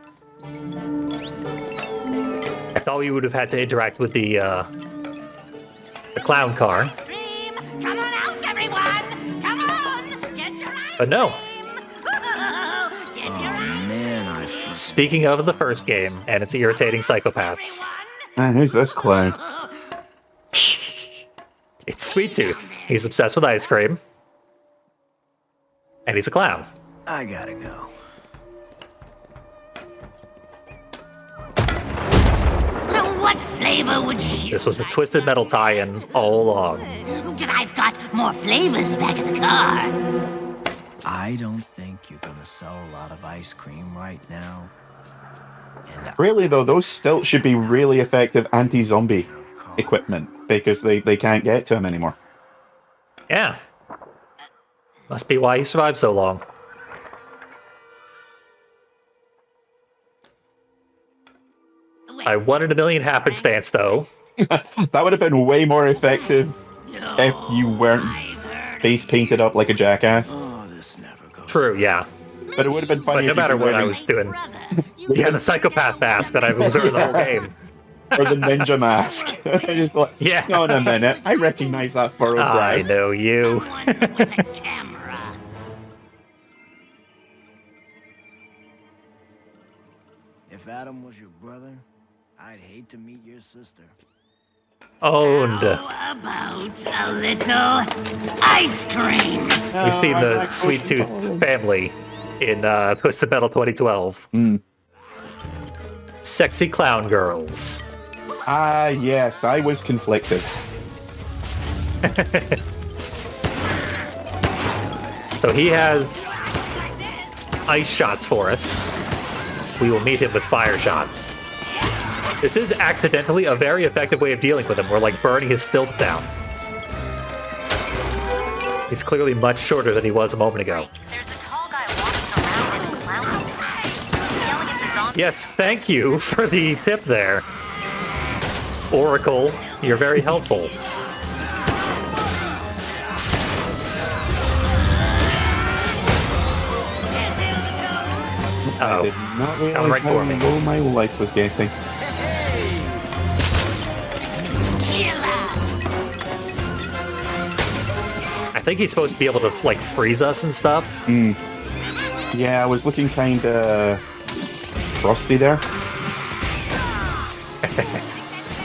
I thought we would have had to interact with the clown car, Stream! Come on out, everyone! Come on! Get your ice but no. cream! Get your ice Man, I f- Speaking of the first game and its irritating psychopaths, Man, who's this clown? it's Sweet Tooth. He's obsessed with ice cream, and he's a clown. I gotta go. Now, what flavor would you This was a like Twisted to Metal tie-in all along. Because I've got more flavors back at the car. I don't think you're gonna sell a lot of ice cream right now. And Really, though, those stilts should be really effective anti-zombie equipment because they can't get to him anymore. Yeah. Must be why he survived so long. I wanted a million happenstance, though. That would have been way more effective if you weren't face painted up like a jackass. oh, this never goes. True, yeah. But it would have been funny But no if you matter were what I wearing- was doing, we had a psychopath mask that I was wearing the whole game. or the ninja mask. Just like, Yeah. hang on a minute, I recognize that furrowed I brow. know you. Someone with a camera. If Adam was your brother, I'd hate to meet your sister. Owned. How about a little ice cream? We've seen the Sweet Tooth family in Twisted Metal 2012. Sexy clown girls. Ah, yes, I was conflicted. So he has ice shots for us. We will meet him with fire shots. This is accidentally a very effective way of dealing with him. We're like burning his stilt down. He's clearly much shorter than he was a moment ago. There's a tall guy walking around in a clown suit, yelling at the zombies. Yes, thank you for the tip there. Oracle, you're very helpful. I did Oh, not realize right how for me. low my life was getting. I think he's supposed to be able to like freeze us and stuff. Yeah, I was looking kinda frosty there.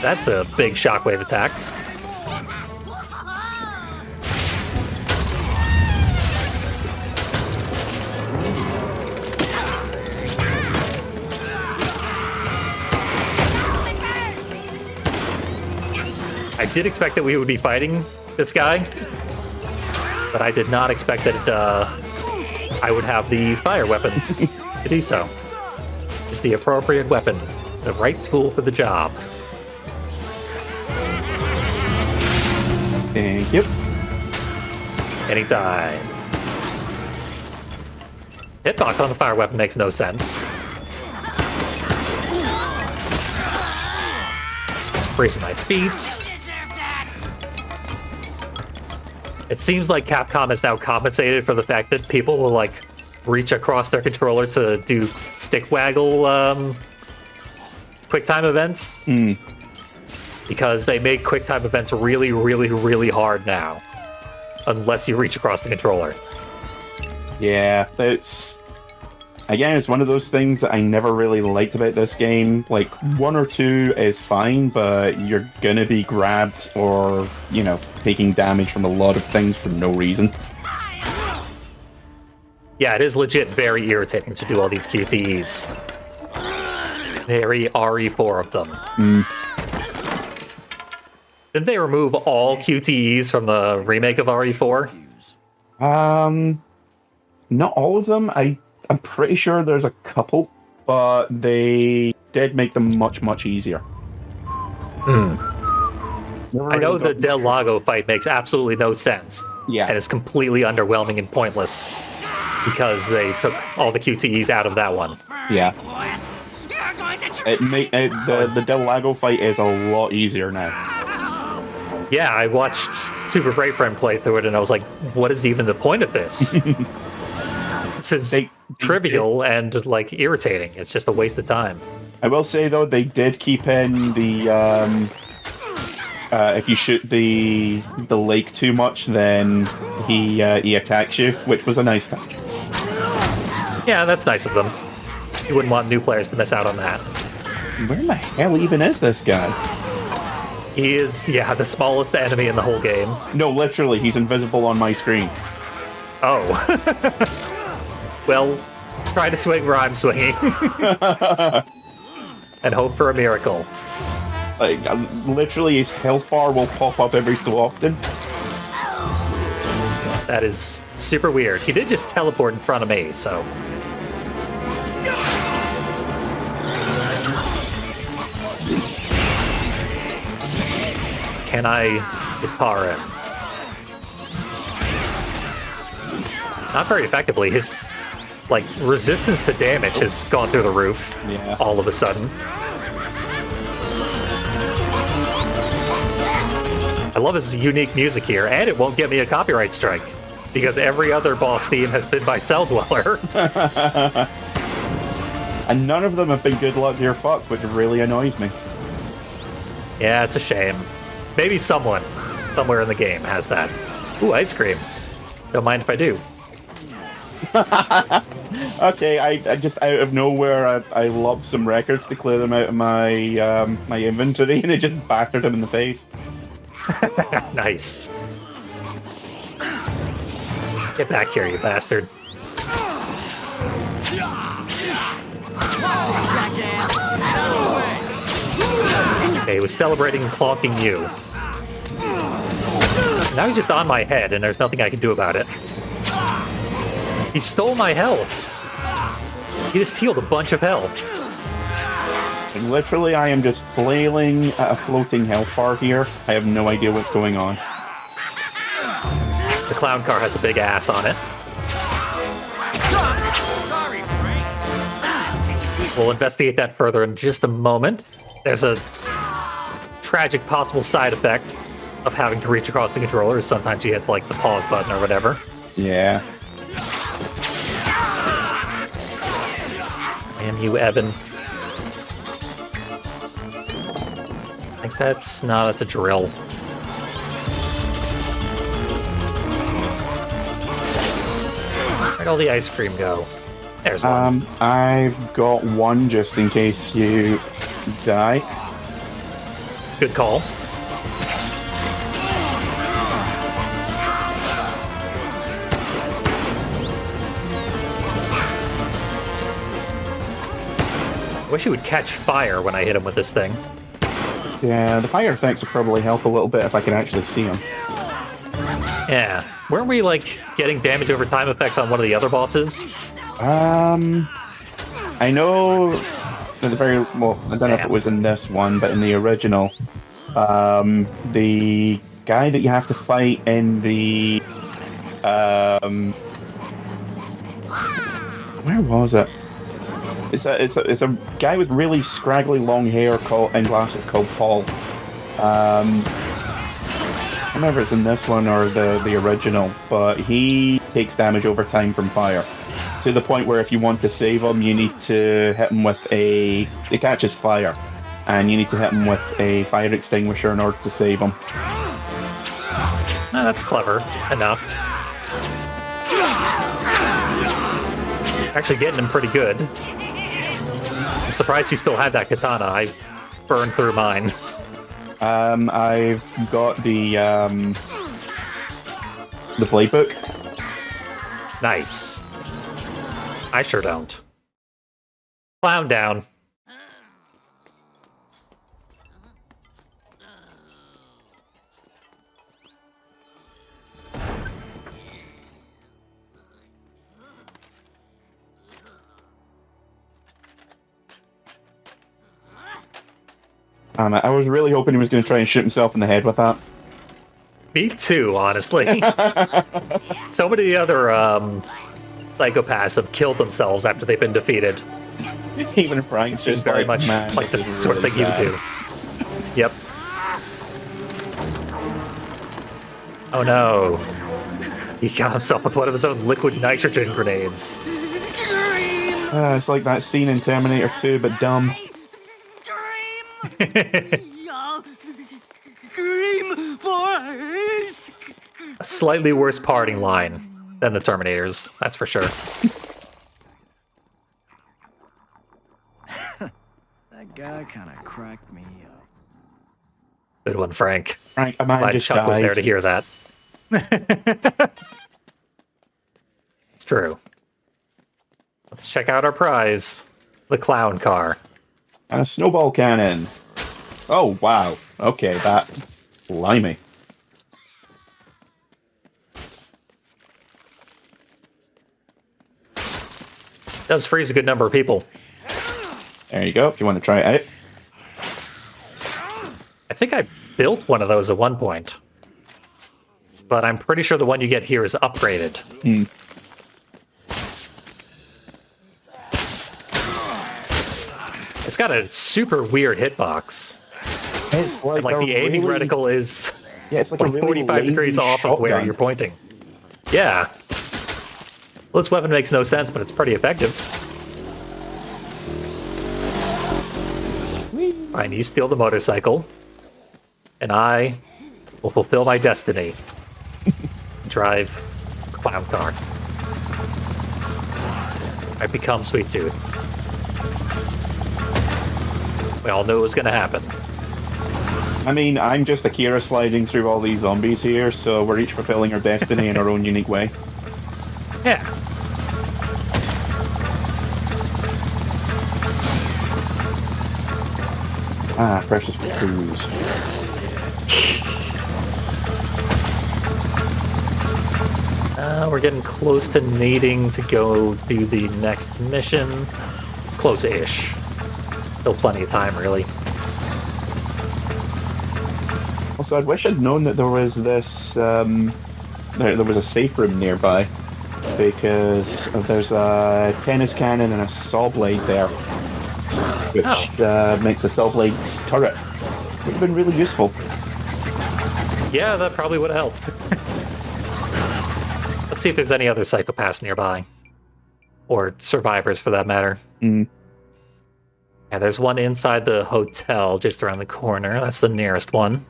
That's a big shockwave attack. I did expect that we would be fighting this guy, but I did not expect that I would have the fire weapon to do so. It's the appropriate weapon, the right tool for the job. Thank you. Anytime. Hitbox on the fire weapon makes no sense. Just bracing my feet. It seems like Capcom has now compensated for the fact that people will like reach across their controller to do stick waggle quick time events. Because they make quick time events really, really, really hard now. Unless you reach across the controller. Yeah, it's one of those things that I never really liked about this game. Like, 1 or 2 is fine, but you're gonna be grabbed or, taking damage from a lot of things for no reason. Yeah, it is legit very irritating to do all these QTEs. Very RE4 of them. Didn't they remove all QTEs from the remake of RE4? Not all of them. I'm pretty sure there's a couple, but they did make them much, much easier. I know the Del Lago fight makes absolutely no sense. Yeah. And is completely underwhelming and pointless because they took all the QTEs out of that one. Yeah. You're going to The Del Lago fight is a lot easier now. Yeah, I watched Super Great Friend play through it and I was like, what is even the point of this? This is trivial and like irritating. It's just a waste of time. I will say though, they did keep in the if you shoot the lake too much, then he attacks you, which was a nice touch. Yeah, that's nice of them. You wouldn't want new players to miss out on that. Where the hell even is this guy? He is, yeah, the smallest enemy in the whole game. No, literally, he's invisible on my screen. Oh. Well, try to swing where I'm swinging. And hope for a miracle. Like, literally, his health bar will pop up every so often. That is super weird. He did just teleport in front of me, so... Can I guitar him? Not very effectively. His, like, resistance to damage has gone through the roof. Yeah. All of a sudden. I love his unique music here, and it won't get me a copyright strike. Because every other boss theme has been by Cell Dweller. And none of them have been good luck dear fuck, which really annoys me. Yeah, it's a shame. Maybe someone, somewhere in the game, has that. Ooh, ice cream. Don't mind if I do. Okay, I just out of nowhere, I lobbed some records to clear them out of my my inventory, and it just battered him in the face. Nice. Get back here, you bastard. Okay, he was celebrating clonking you. Now he's just on my head, and there's nothing I can do about it. He stole my health. He just healed a bunch of health. And literally, I am just flailing at a floating health bar here. I have no idea what's going on. The clown car has a big ass on it. We'll investigate that further in just a moment. There's a tragic possible side effect of having to reach across the controller. Sometimes you hit like the pause button or whatever. Yeah. Damn you, Evan. I think that's a drill. Where'd all the ice cream go? There's one. I've got one just in case you die. Good call. I wish he would catch fire when I hit him with this thing. Yeah, the fire effects will probably help a little bit if I can actually see them. Yeah. Weren't we, like, getting damage over time effects on one of the other bosses? I know in the very well, I don't know if it was in this one, but in the original, the guy that you have to fight in the where was it? It's a guy with really scraggly long hair and glasses called Paul. don't remember if it's in this one or the original, but he takes damage over time from fire. To the point where if you want to save him, you need to hit him with a... It catches fire. And you need to hit him with a fire extinguisher in order to save him. That's clever enough. Actually getting him pretty good. I'm surprised you still had that katana. I burned through mine. I've got the playbook. Nice. I sure don't. Clown down. I was really hoping he was going to try and shoot himself in the head with that. Me too, honestly. So many other psychopaths have killed themselves after they've been defeated. Even Frank's Seems just very like, much man, like the this is sort of really thing you would sad. do. Yep. Oh no. He got himself with one of his own liquid nitrogen grenades. It's like that scene in Terminator 2, but dumb. Scream for ice! A slightly worse parting line than the Terminators, that's for sure. That guy kind of cracked me up. Good one, Frank. Frank, a man Glad just Chuck died. was there to hear that. It's true. Let's check out our prize. The clown car. And a snowball cannon. Oh, wow. Okay, that... Blimey. Does freeze a good number of people. There you go, if you want to try it out. I think I built one of those at one point. But I'm pretty sure the one you get here is upgraded. It's got a super weird hitbox. It's like, And like a the aiming really- reticle is Yeah, it's like, like a really 45 degrees lazy off of where shotgun. you're pointing. Yeah. Well, this weapon makes no sense, but it's pretty effective. Fine, you steal the motorcycle, and I will fulfill my destiny. Drive a clown car. I become Sweet Tooth. We all knew it was going to happen. I mean, I'm just Akira sliding through all these zombies here, so we're each fulfilling our destiny in our own unique way. Yeah. Ah, precious cruise. We're getting close to needing to go do the next mission. Close-ish. Still plenty of time, really. Also, I wish I'd known that there was this, there was a safe room nearby, because there's a tennis cannon and a saw blade there, which makes a saw blade's turret. Would have been really useful. Yeah, that probably would have helped. Let's see if there's any other psychopaths nearby. Or survivors, for that matter. Mm. Yeah, there's one inside the hotel, just around the corner. That's the nearest one.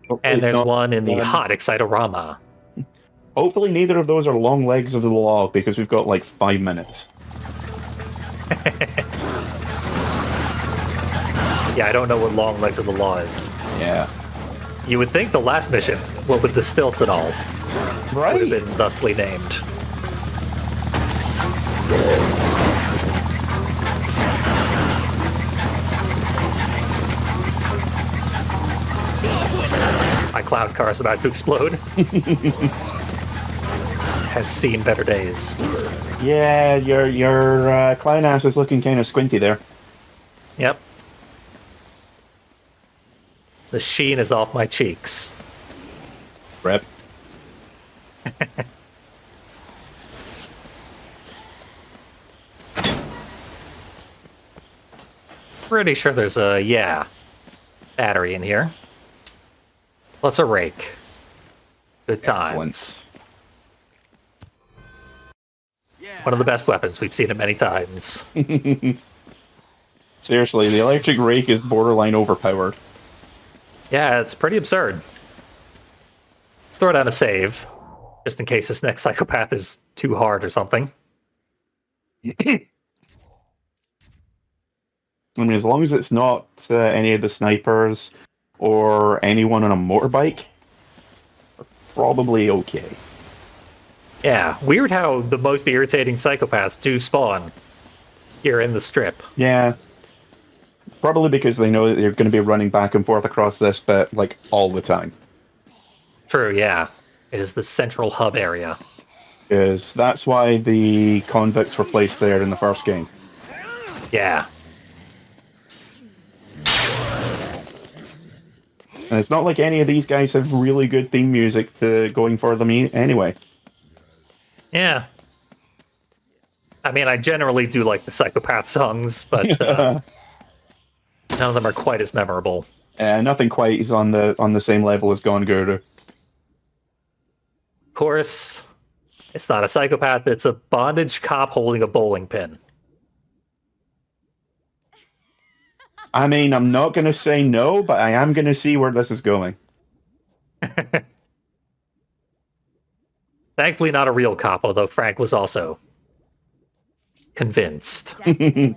Hopefully And it's there's not- one in the hot Excitorama. Hopefully neither of those are long legs of the law, because we've got like 5 minutes. Yeah, I don't know what Long Legs of the Law is. Yeah. You would think the last mission, what with the stilts and all, would have Right. been thusly named. My cloud car is about to explode. Has seen better days. Yeah, your clown ass is looking kind of squinty there. Yep. The sheen is off my cheeks. Rip. Pretty sure there's a, battery in here. Plus a rake. Good times. Excellent. One of the best weapons. We've seen it many times. Seriously, the electric rake is borderline overpowered. Yeah, it's pretty absurd. Let's throw down a save, just in case this next psychopath is too hard or something. I mean, as long as it's not any of the snipers or anyone on a motorbike, we're probably okay. Yeah, weird how the most irritating psychopaths do spawn here in the strip. Yeah. Probably because they know that they're going to be running back and forth across this bit, like, all the time. True, yeah. It is the central hub area. Because that's why the convicts were placed there in the first game. Yeah. And it's not like any of these guys have really good theme music to going for them anyway. Yeah. I mean, I generally do like the psychopath songs, but none of them are quite as memorable. Nothing quite is on the same level as Gone Guru. Of course, it's not a psychopath, it's a bondage cop holding a bowling pin. I mean, I'm not going to say no, but I am going to see where this is going. Thankfully, not a real cop, although Frank was also convinced. Definitely.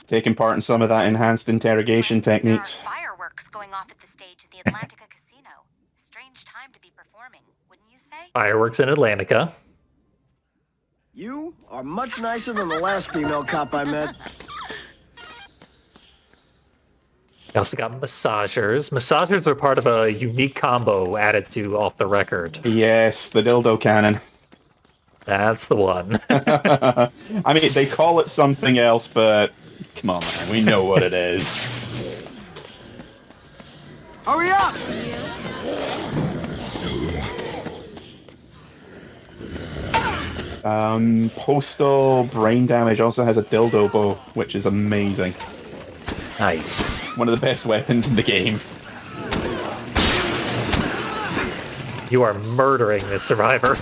Taking part in some of that enhanced interrogation techniques. There are fireworks going off at the stage at the Atlantica Casino. Strange time to be performing, wouldn't you say? Fireworks in Atlantica. You are much nicer than the last female cop I met. We also got massagers. Massagers are part of a unique combo added to Off the Record. Yes, the dildo cannon. That's the one. I mean, they call it something else, but come on, man, we know what it is. Hurry up! Postal brain damage also has a dildo bow, which is amazing. Nice. One of the best weapons in the game. You are murdering this survivor.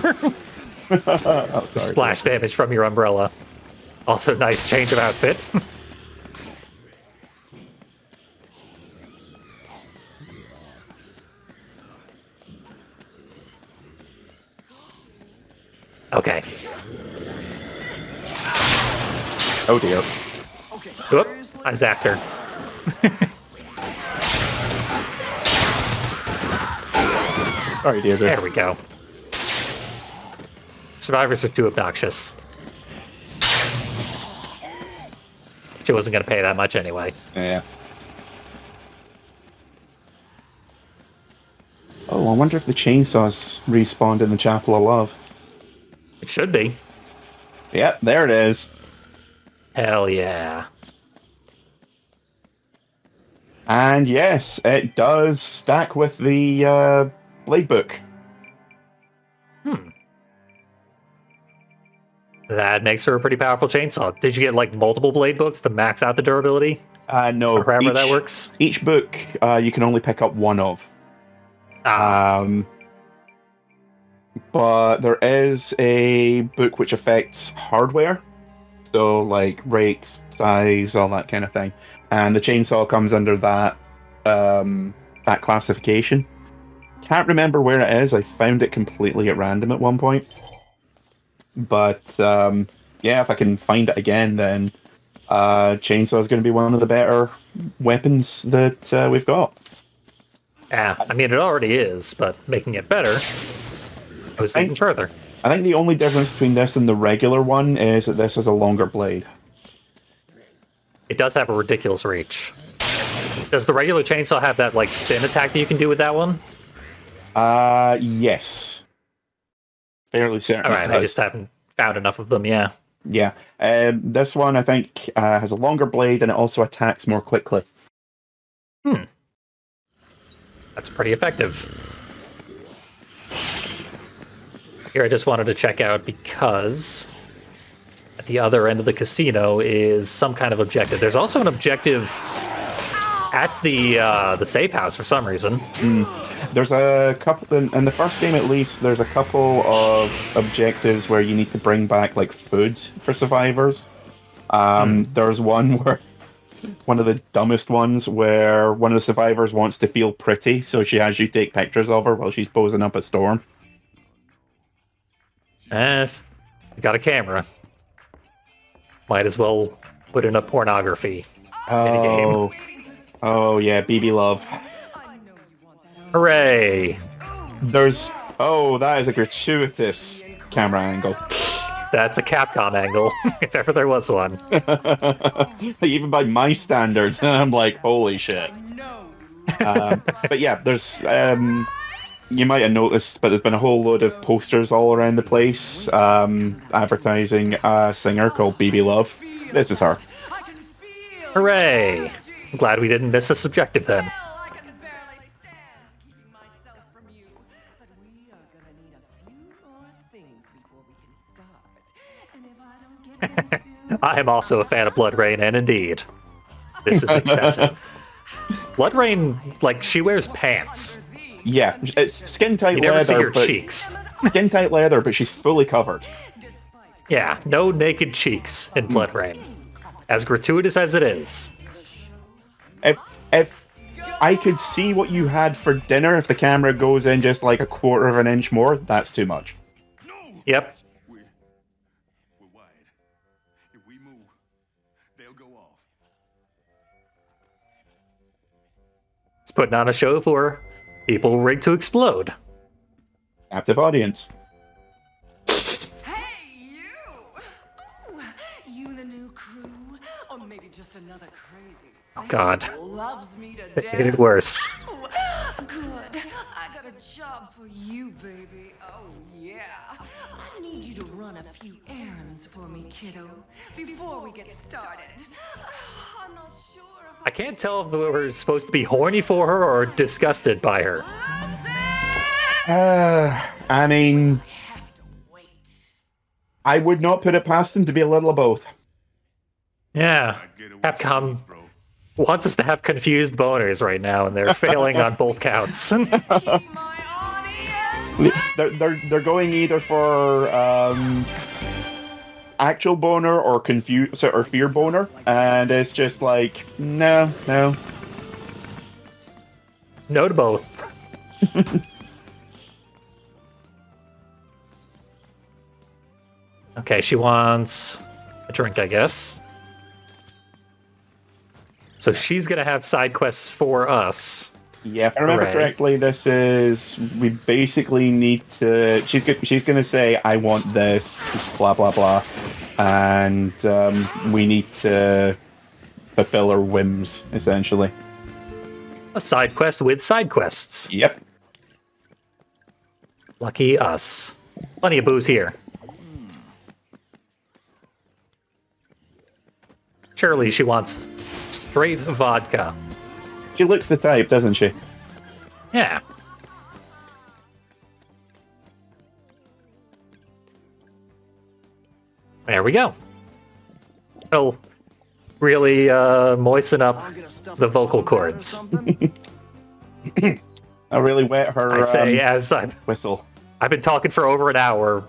Oh, sorry. Splash damage from your umbrella. Also, nice change of outfit. Okay. Oh dear. Okay, Whoop, seriously? I zapped her. Sorry, Deirdre. There we go. Survivors are too obnoxious. She wasn't going to pay that much anyway. Yeah. Oh, I wonder if the chainsaws respawned in the Chapel of Love. It should be. Yep, there it is. Hell yeah. And yes, it does stack with the blade book. That makes her a pretty powerful chainsaw. Did you get like multiple blade books to max out the durability? No, Or however that works? Each book you can only pick up one of. But there is a book which affects hardware. So, like, rakes, size, all that kind of thing. And the chainsaw comes under that that classification. Can't remember where it is. I found it completely at random at one point. But, yeah, if I can find it again, then chainsaw is going to be one of the better weapons that we've got. Yeah, I mean, it already is, but making it better goes even further. I think the only difference between this and the regular one is that this has a longer blade. It does have a ridiculous reach. Does the regular chainsaw have that, like, spin attack that you can do with that one? Yes. Fairly certain. Alright, it I does. just haven't found enough of them, yeah. Yeah. This one, I think, has a longer blade and it also attacks more quickly. That's pretty effective. Here, I just wanted to check out because at the other end of the casino is some kind of objective. There's also an objective at the safe house for some reason. There's a couple in the first game, at least. There's a couple of objectives where you need to bring back like food for survivors. There's one where one of the dumbest ones where one of the survivors wants to feel pretty, so she has you take pictures of her while she's posing up a storm. If you got a camera, might as well put in a pornography minigame. Oh yeah, BB Love. Hooray! That is a gratuitous camera angle. That's a Capcom angle, if ever there was one. Even by my standards, I'm like, holy shit. But yeah, there's you might have noticed, but there's been a whole load of posters all around the place advertising a singer called BB Love. This is her. Hooray! I'm glad we didn't miss this objective then. I can barely stand keeping myself from you. But we are gonna need a few more things before we can stop it. And if I don't get them soon, I am also a fan of Blood Rain, and indeed, this is excessive. Blood Rain, like, she wears pants. Yeah, it's skin tight You never leather. see her but cheeks. Skin tight leather, but she's fully covered. Yeah, no naked cheeks in Blood Rain. As gratuitous as it is. If I could see what you had for dinner, if the camera goes in just like a quarter of an inch more, that's too much. Yep. We're wide. If we move, they'll go off. It's putting on a show for people rigged to explode. Captive audience. hey, you! Ooh, you the new crew? Or maybe just another crazy Oh God. who loves me to It death? made it worse. Oh, good. I got a job for you, baby. Oh, yeah. I need you to run a few errands for me, kiddo, before we get started. I'm not sure if I can't tell if we're supposed to be horny for her or disgusted by her. I mean, have to wait. I would not put it past them to be a little of both. Yeah. Capcom wants us to have confused boners right now, and they're failing on both counts. My audience. They're going either for actual boner or confuse or fear boner, and it's just like no. No to both. Okay, she wants a drink, I guess. So she's gonna have side quests for us. Yeah, if I remember Hooray. correctly, this is we basically need to. She's gonna say, "I want this," blah blah blah, and we need to fulfill her whims essentially. A side quest with side quests. Yep. Lucky us. Plenty of booze here. Surely she wants straight vodka. She looks the type, doesn't she? Yeah. There we go. It'll really moisten up the vocal cords. I really wet her I say as I've whistle. been talking for over an hour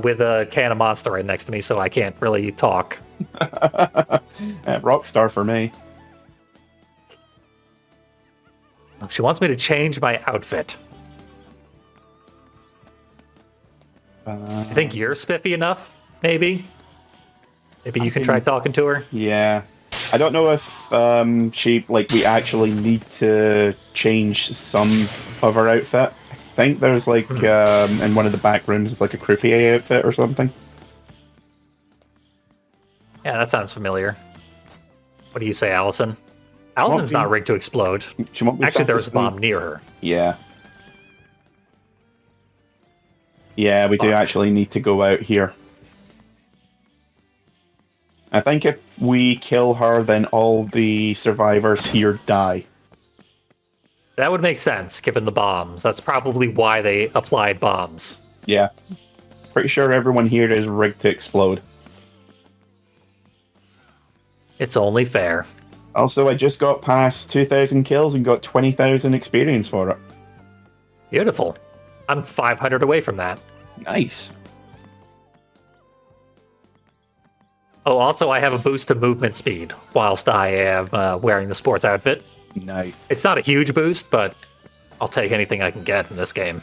with a can of Monster right next to me, so I can't really talk. Rockstar for me. She wants me to change my outfit. You think you're spiffy enough? Maybe? Maybe you can try talking to her? Yeah. I don't know if we actually need to change some of her outfit. I think there's like in one of the back rooms it's like a croupier outfit or something. Yeah, that sounds familiar. What do you say, Allison? Allison's not rigged to explode. She won't be Actually, there was a self-esteem. bomb near her. Yeah. Yeah, we do actually need to go out here. I think if we kill her, then all the survivors here die. That would make sense, given the bombs. That's probably why they applied bombs. Yeah. Pretty sure everyone here is rigged to explode. It's only fair. Also, I just got past 2,000 kills and got 20,000 experience for it. Beautiful. I'm 500 away from that. Nice. Oh, also, I have a boost to movement speed whilst I am wearing the sports outfit. Nice. It's not a huge boost, but I'll take anything I can get in this game.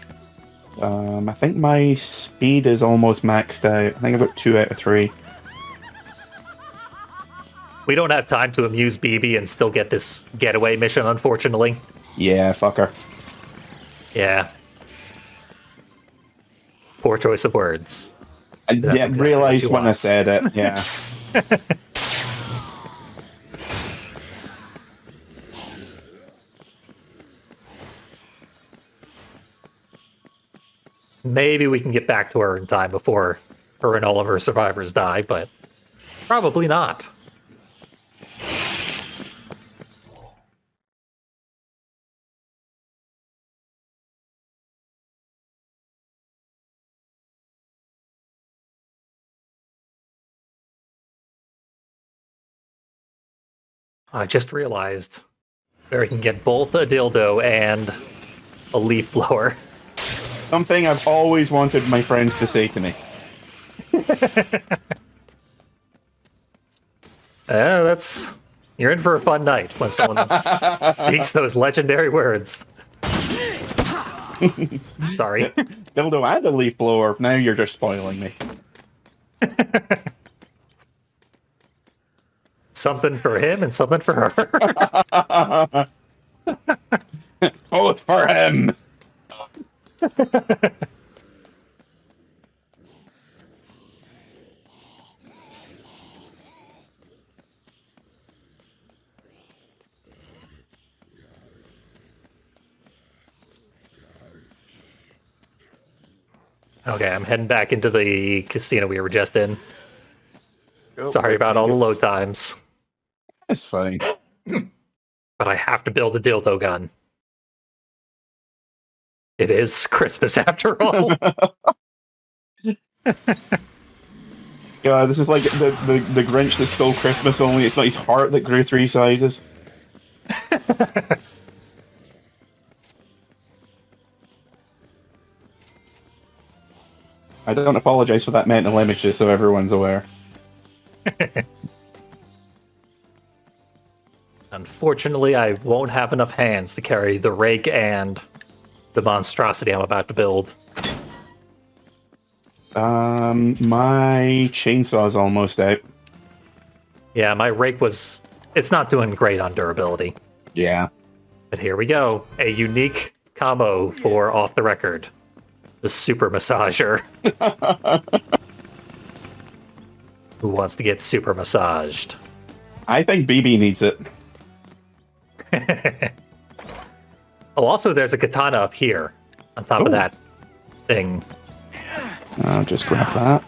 I think my speed is almost maxed out. I think I've got 2 out of 3. We don't have time to amuse BB and still get this getaway mission, unfortunately. Yeah, fucker. Yeah. Poor choice of words. I That's exactly realized what you when I want. said it, yeah. Maybe we can get back to her in time before her and all of her survivors die, but probably not. I just realized where we can get both a dildo and a leaf blower. Something I've always wanted my friends to say to me. You're in for a fun night when someone speaks those legendary words. Sorry. Dildo and a leaf blower. Now you're just spoiling me. Something for him and something for her. Both for him! Okay, I'm heading back into the casino we were just in. Oh, Sorry about all the load times. It's fine. But I have to build a dildo gun. It is Christmas after all. Yeah, this is like the Grinch that stole Christmas, only it's not his heart that grew 3 sizes. I don't apologize for that mental image, just so everyone's aware. Unfortunately, I won't have enough hands to carry the rake and the monstrosity I'm about to build. My chainsaw's almost out. Yeah, my rake was... It's not doing great on durability. Yeah. But here we go. A unique combo for Off the Record. The Super Massager. Who wants to get super massaged? I think BB needs it. Oh, also there's a katana up here. On top Ooh. of that thing. I'll just grab that.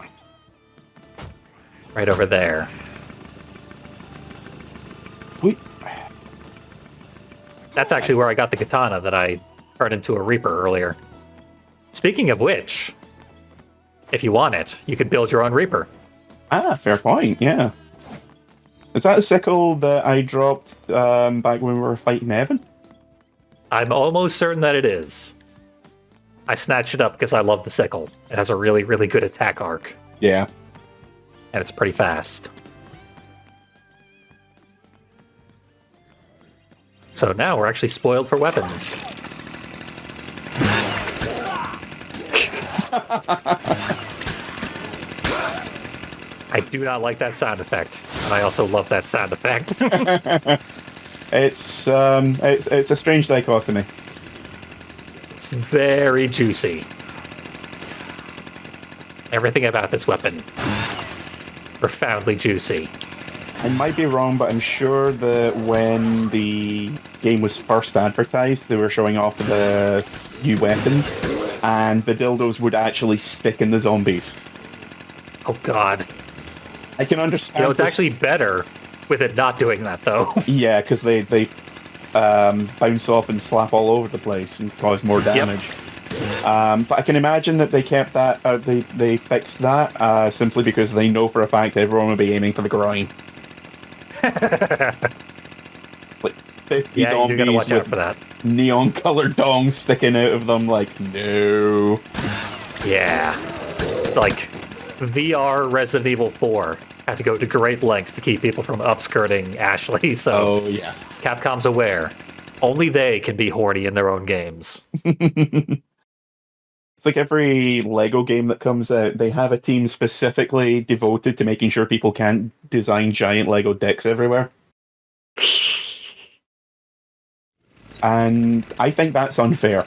Right over there. Wait. That's actually where I got the katana that I turned into a Reaper earlier. Speaking of which, if you want it, you could build your own Reaper. Ah, fair point, yeah. Is that a sickle that I dropped back when we were fighting Evan? I'm almost certain that it is. I snatched it up because I love the sickle. It has a really, really good attack arc, Yeah. and it's pretty fast. So now we're actually spoiled for weapons. I do not like that sound effect, and I also love that sound effect. It's a strange dichotomy. It's very juicy. Everything about this weapon, profoundly juicy. I might be wrong, but I'm sure that when the game was first advertised, they were showing off the new weapons, and the dildos would actually stick in the zombies. Oh god. I can understand. You know, it's this- actually better with it not doing that, though. Yeah, because they bounce off and slap all over the place and cause more damage. But I can imagine that they kept that. They fixed that simply because they know for a fact everyone will be aiming for the groin. 50 Yeah, you do gotta zombies watch out with for that. neon colored dongs sticking out of them. Like, no. Yeah. Like, VR Resident Evil 4 had to go to great lengths to keep people from upskirting Ashley, so Oh, yeah. Capcom's aware. Only they can be horny in their own games. It's like every Lego game that comes out, they have a team specifically devoted to making sure people can't design giant Lego dicks everywhere. And I think that's unfair.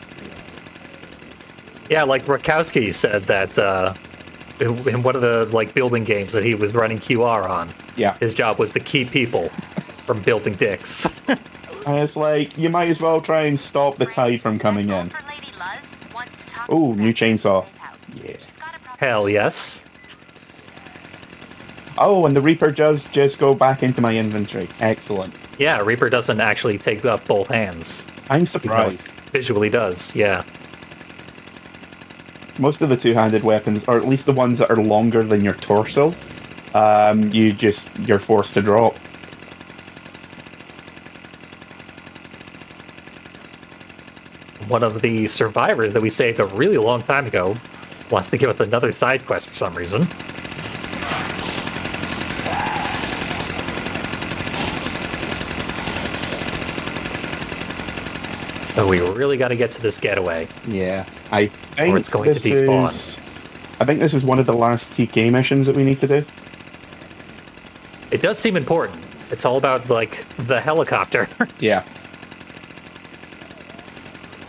Yeah, like Rakowski said that in one of the like building games that he was running QR on, Yeah. his job was to keep people from building dicks. And it's like, you might as well try and stop the tide from coming in. Oh, new chainsaw. Yeah. Hell yes. Oh, and the Reaper does just go back into my inventory. Excellent. Yeah, Reaper doesn't actually take up both hands. I'm Even though it surprised. visually does, yeah. Most of the two-handed weapons, or at least the ones that are longer than your torso, you're forced to drop. One of the survivors that we saved a really long time ago wants to give us another side quest for some reason. Oh, we really got to get to this getaway. Yeah, I think Or it's going to this despawn. I think this is one of the last TK missions that we need to do. It does seem important. It's all about, like, the helicopter, Yeah.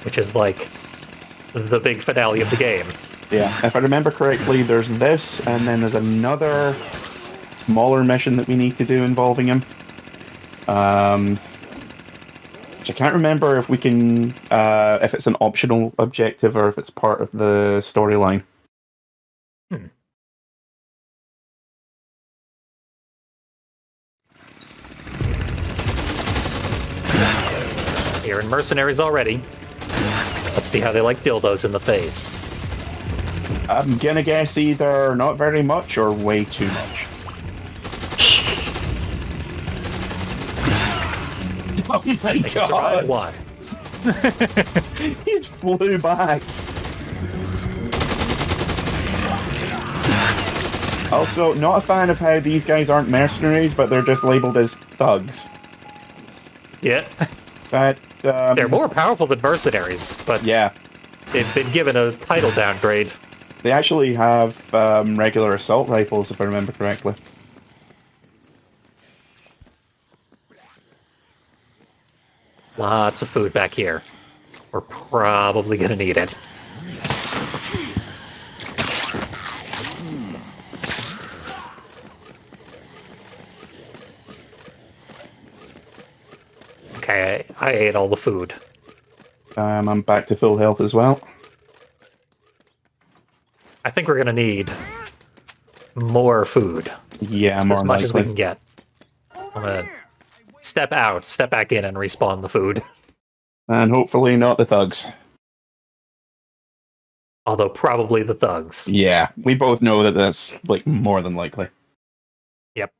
which is, like, the big finale of the game. Yeah. If I remember correctly, there's this, and then there's another smaller mission that we need to do involving him. Which I can't remember if we can, if it's an optional objective or if it's part of the storyline. Here in Mercenaries already. Let's see how they like dildos in the face. I'm gonna guess either not very much or way too much. Oh my They can survive god! what? He just flew back. Also, not a fan of how these guys aren't mercenaries, but they're just labeled as thugs. Yeah. But They're more powerful than mercenaries, but yeah, they've been given a title downgrade. they actually have regular assault rifles, if I remember correctly. Lots of food back here. We're probably gonna need it. Okay, I ate all the food. I'm back to full health as well. I think we're gonna need more food. Yeah, Just more as much as we likely. can get. I'm gonna step out, step back in, and respawn the food. And hopefully not the thugs. Although probably the thugs. Yeah, we both know that that's like more than likely. Yep.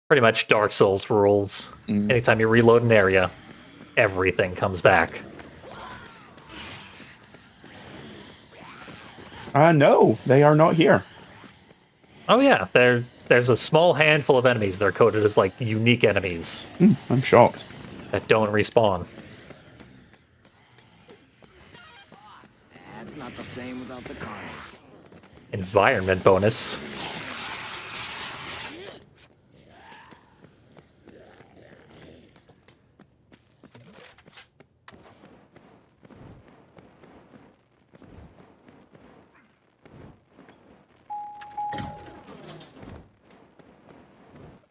Pretty much Dark Souls rules. Anytime you reload an area, everything comes back. No, they are not here. Oh yeah, there's a small handful of enemies that are coded as like unique enemies I'm shocked. that don't respawn. That's not the same without the carnage. Environment bonus.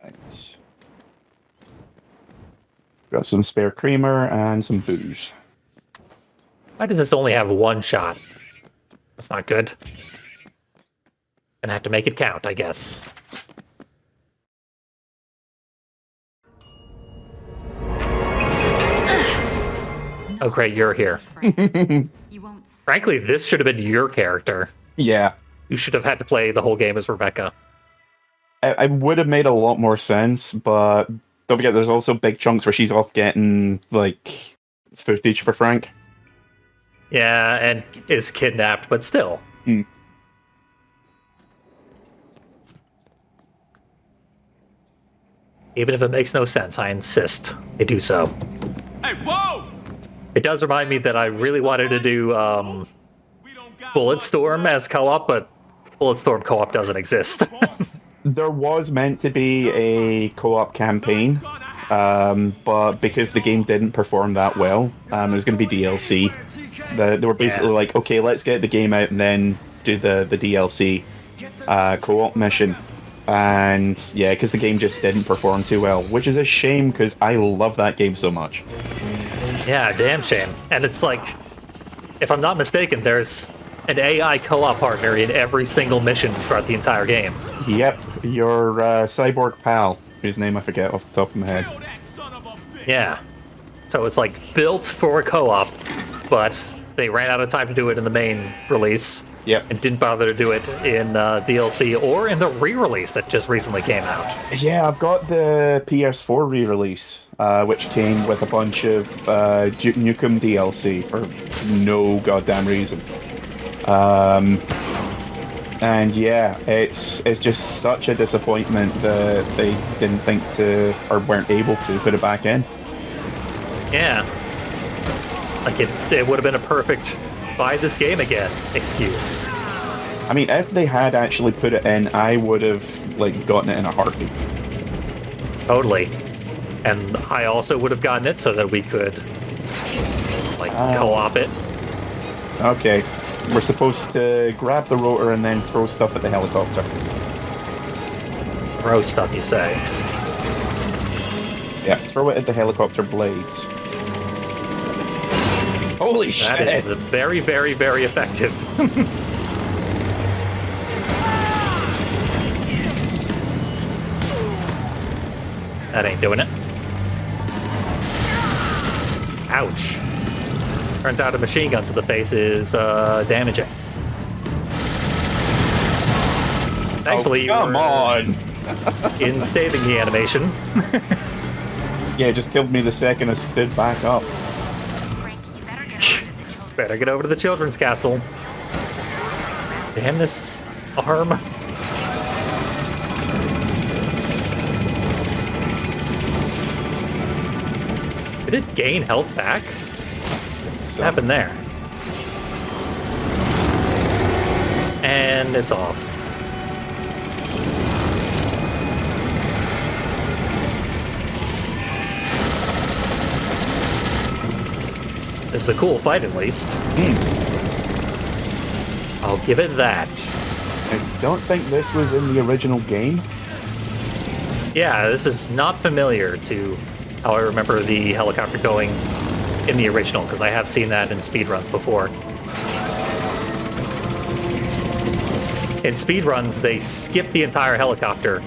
Right. Got some spare creamer and some booze. Why does this only have one shot? That's not good. Gonna have to make it count, I guess. No, Oh, great, you're here. you won't. Frankly, this should have been your character. Yeah. You should have had to play the whole game as Rebecca. I would have made a lot more sense, but don't forget there's also big chunks where she's off getting, like, footage for Frank. Yeah, and is kidnapped, but still. Hmm. Even if it makes no sense, I insist they do so. Hey, whoa! It does remind me that I really wanted to do Bulletstorm as co-op, but Bulletstorm co-op doesn't exist. There was meant to be a co-op campaign, but because the game didn't perform that well, it was going to be DLC. They were basically like, okay, let's get the game out and then do the DLC co-op mission. And yeah, because the game just didn't perform too well, which is a shame because I love that game so much. Yeah, damn shame. And it's like, if I'm not mistaken, there's an AI co-op partner in every single mission throughout the entire game. Yep, your cyborg pal, whose name I forget off the top of my head. Yeah. So it's like built for a co-op, but they ran out of time to do it in the main release. Yep. And didn't bother to do it in DLC or in the re-release that just recently came out. Yeah, I've got the PS4 re-release, which came with a bunch of Duke Nukem DLC for no goddamn reason. And yeah, it's just such a disappointment that they didn't think to, or weren't able to, put it back in. Yeah. Like it would have been a perfect buy this game again excuse. I mean, if they had actually put it in, I would have like gotten it in a heartbeat. Totally. And I also would have gotten it so that we could like co-op it. Okay. We're supposed to grab the rotor and then throw stuff at the helicopter. Throw stuff, you say? Yeah, throw it at the helicopter blades. Holy shit! That is very, very, very effective. That ain't doing it. Ouch. Turns out a machine gun to the face is damaging. Thankfully, come on! in saving the animation. Yeah, it just killed me the second I stood back up. Better get over to the children's castle. Damn this arm. Did it gain health back? What happened there? And it's off. This is a cool fight, at least. I'll give it that. I don't think this was in the original game. Yeah, this is not familiar to how I remember the helicopter going in the original, because I have seen that in speedruns before. In speedruns, they skip the entire helicopter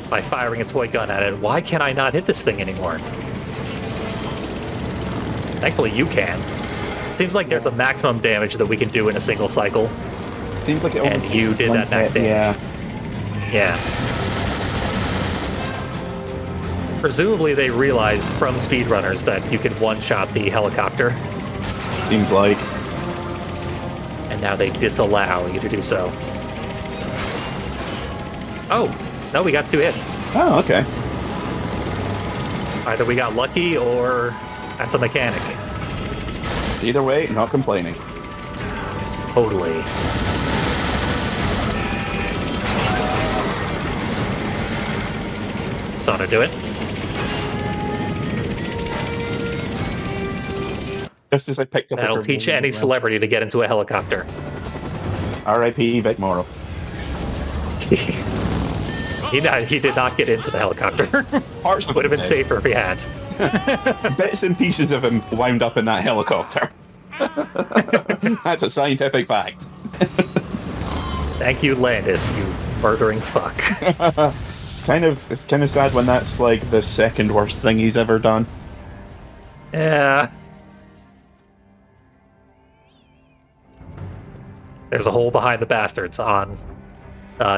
by firing a toy gun at it. Why can I not hit this thing anymore? Thankfully, you can. Seems like there's a maximum damage that we can do in a single cycle. Seems like it And only you did that max damage. Yeah. Presumably they realized from speedrunners that you can one-shot the helicopter, Seems like. and now they disallow you to do so. Oh, no, we got 2 hits. Oh, okay. Either we got lucky or that's a mechanic. Either way, not complaining. Totally. So to do it. Just as I picked up. That'll teach any celebrity to get into a helicopter. R.I.P. Vic Morrow. He did not get into the helicopter. Parts of Would have been it did. safer if he had. Bits and pieces of him wound up in that helicopter. That's a scientific fact. Thank you, Landis, you murdering fuck. It's kind of sad when that's like the second worst thing he's ever done. Yeah. There's a hole behind the bastards on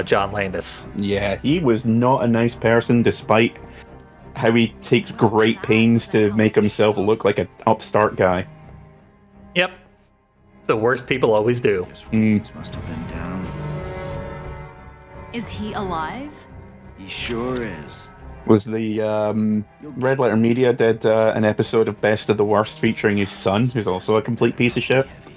John Landis. Yeah, he was not a nice person, despite how he takes great pains to make himself look like an upstart guy. Yep. The worst people always do. Reeds must have been down. Is he alive? He sure is. Was the Red Letter Media did an episode of Best of the Worst featuring his son, who's also a complete piece of shit. Heavy.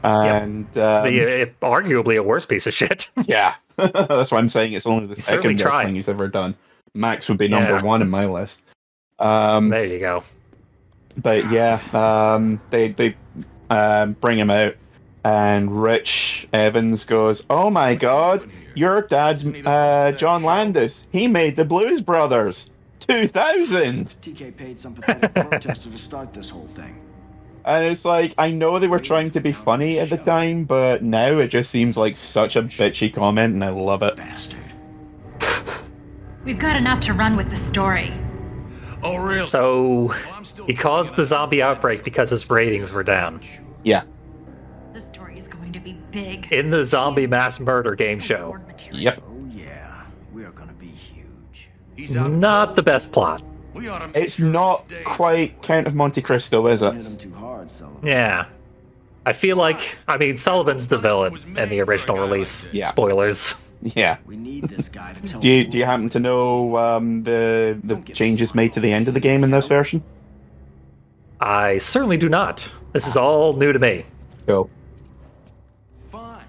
And Arguably a worse piece of shit. yeah, that's why I'm saying it's only the certainly second best tried. thing he's ever done. Max would be number Yeah. 1 in my list. There you go. But yeah, they bring him out, and Rich Evans goes, "Oh my God, your dad's John Landis. He made the Blues Brothers, 2000." TK paid some pathetic protester to start this whole thing. And it's like, I know they were trying to be funny at the time, but now it just seems like such a bitchy comment, and I love it. Bastard. We've got enough to run with the story. Oh, really? So he caused the zombie outbreak because his ratings were down. Yeah. The story is going to be big. In the zombie mass murder game show. Award material. Yep. Oh yeah, we are gonna be huge. He's out. Not the best plot. We ought to make It's sure he not stays. quite Count of Monte Cristo, is it? Hit him too hard, Sullivan. Yeah. I feel like, Sullivan's the villain in the original release. Yeah. Spoilers. Yeah. We need this guy to tell. Do you happen to know the changes made to the end of the game in this version? I certainly do not. This is all new to me. Cool. Fine.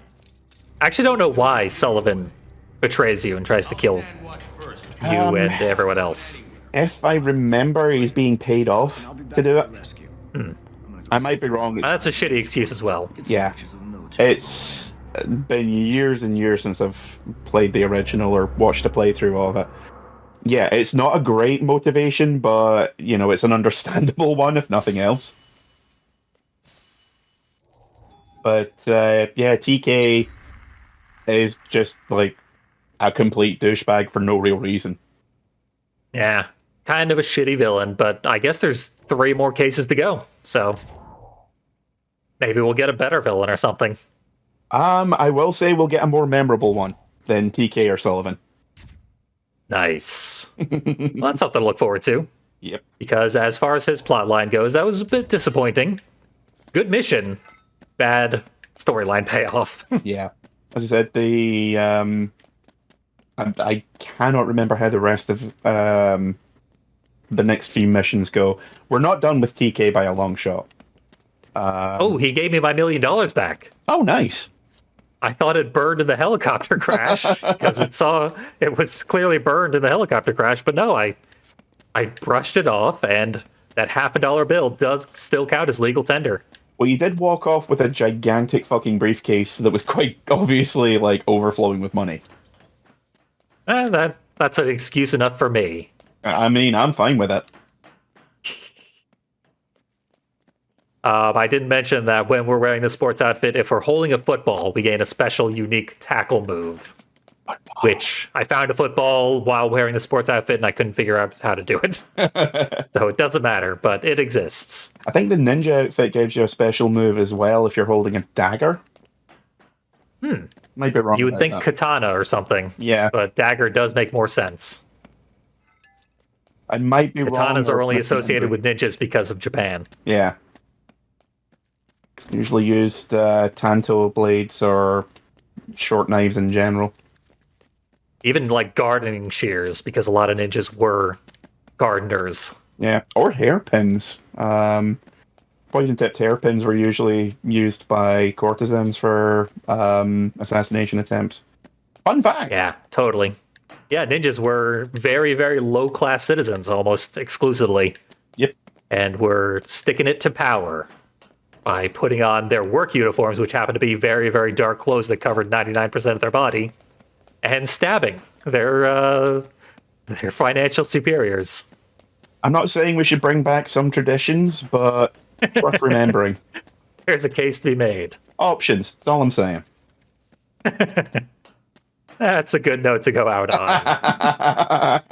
I actually don't know why Sullivan betrays you and tries to kill Stand watch first. you and everyone else. If I remember, he's being paid off I'll be back to do for it. the rescue. Hmm. I'm gonna go I might be wrong. That's a shitty excuse as well. get some Yeah. pictures of the military. It's been years and years since I've played the original or watched a playthrough of it. Yeah, it's not a great motivation, but, you know, it's an understandable one, if nothing else. But, yeah, TK is just, like, a complete douchebag for no real reason. Yeah. Kind of a shitty villain, but I guess there's 3 more cases to go. So maybe we'll get a better villain or something. I will say we'll get a more memorable one than TK or Sullivan. Nice. Well, that's something to look forward to. Yep. Because as far as his plotline goes, that was a bit disappointing. Good mission, bad storyline payoff. Yeah. As I said, I cannot remember how the rest of the next few missions go. We're not done with TK by a long shot. Oh, he gave me my $1 million back. Oh, nice. I thought it burned in the helicopter crash because it was clearly burned in the helicopter crash, but no, I brushed it off, and that $50 bill does still count as legal tender. Well, you did walk off with a gigantic fucking briefcase that was quite obviously, like, overflowing with money. That's an excuse enough for me. I mean, I'm fine with it. I didn't mention that when we're wearing the sports outfit, if we're holding a football, we gain a special, unique tackle move. Which I found a football while wearing the sports outfit, and I couldn't figure out how to do it. So it doesn't matter, but it exists. I think the ninja outfit gives you a special move as well if you're holding a dagger. Might be wrong. You would about think that. katana or something, Yeah, but dagger does make more sense. I might be wrong. Katanas or are only misremembering. associated with ninjas because of Japan. Yeah. Usually used tanto blades or short knives in general. Even like gardening shears, because a lot of ninjas were gardeners. Yeah, or hairpins. Poison-tipped hairpins were usually used by courtesans for assassination attempts. Fun fact! Yeah, totally. Yeah, ninjas were very, very low-class citizens, almost exclusively. Yep. And were sticking it to power by putting on their work uniforms, which happened to be very, very dark clothes that covered 99% of their body, and stabbing their financial superiors. I'm not saying we should bring back some traditions, but worth remembering. There's a case to be made. Options, that's all I'm saying. That's a good note to go out on.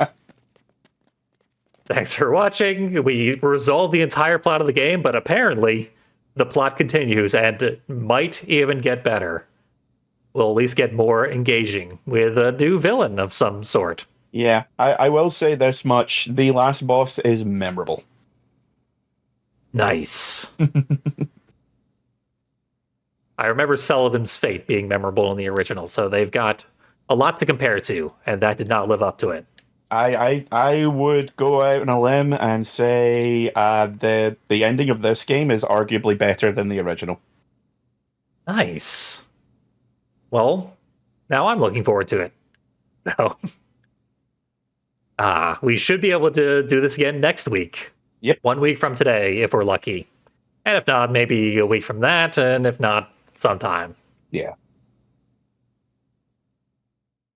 Thanks for watching. We resolved the entire plot of the game, but apparently the plot continues and it might even get better. we'll at least get more engaging with a new villain of some sort. Yeah, I will say this much. The last boss is memorable. Nice. I remember Sullivan's fate being memorable in the original, so they've got a lot to compare to, and that did not live up to it. I would go out on a limb and say the ending of this game is arguably better than the original. Nice. Well, now I'm looking forward to it. So, we should be able to do this again next week. Yep. 1 week from today, if we're lucky. And if not, maybe a week from that, and if not, sometime. Yeah.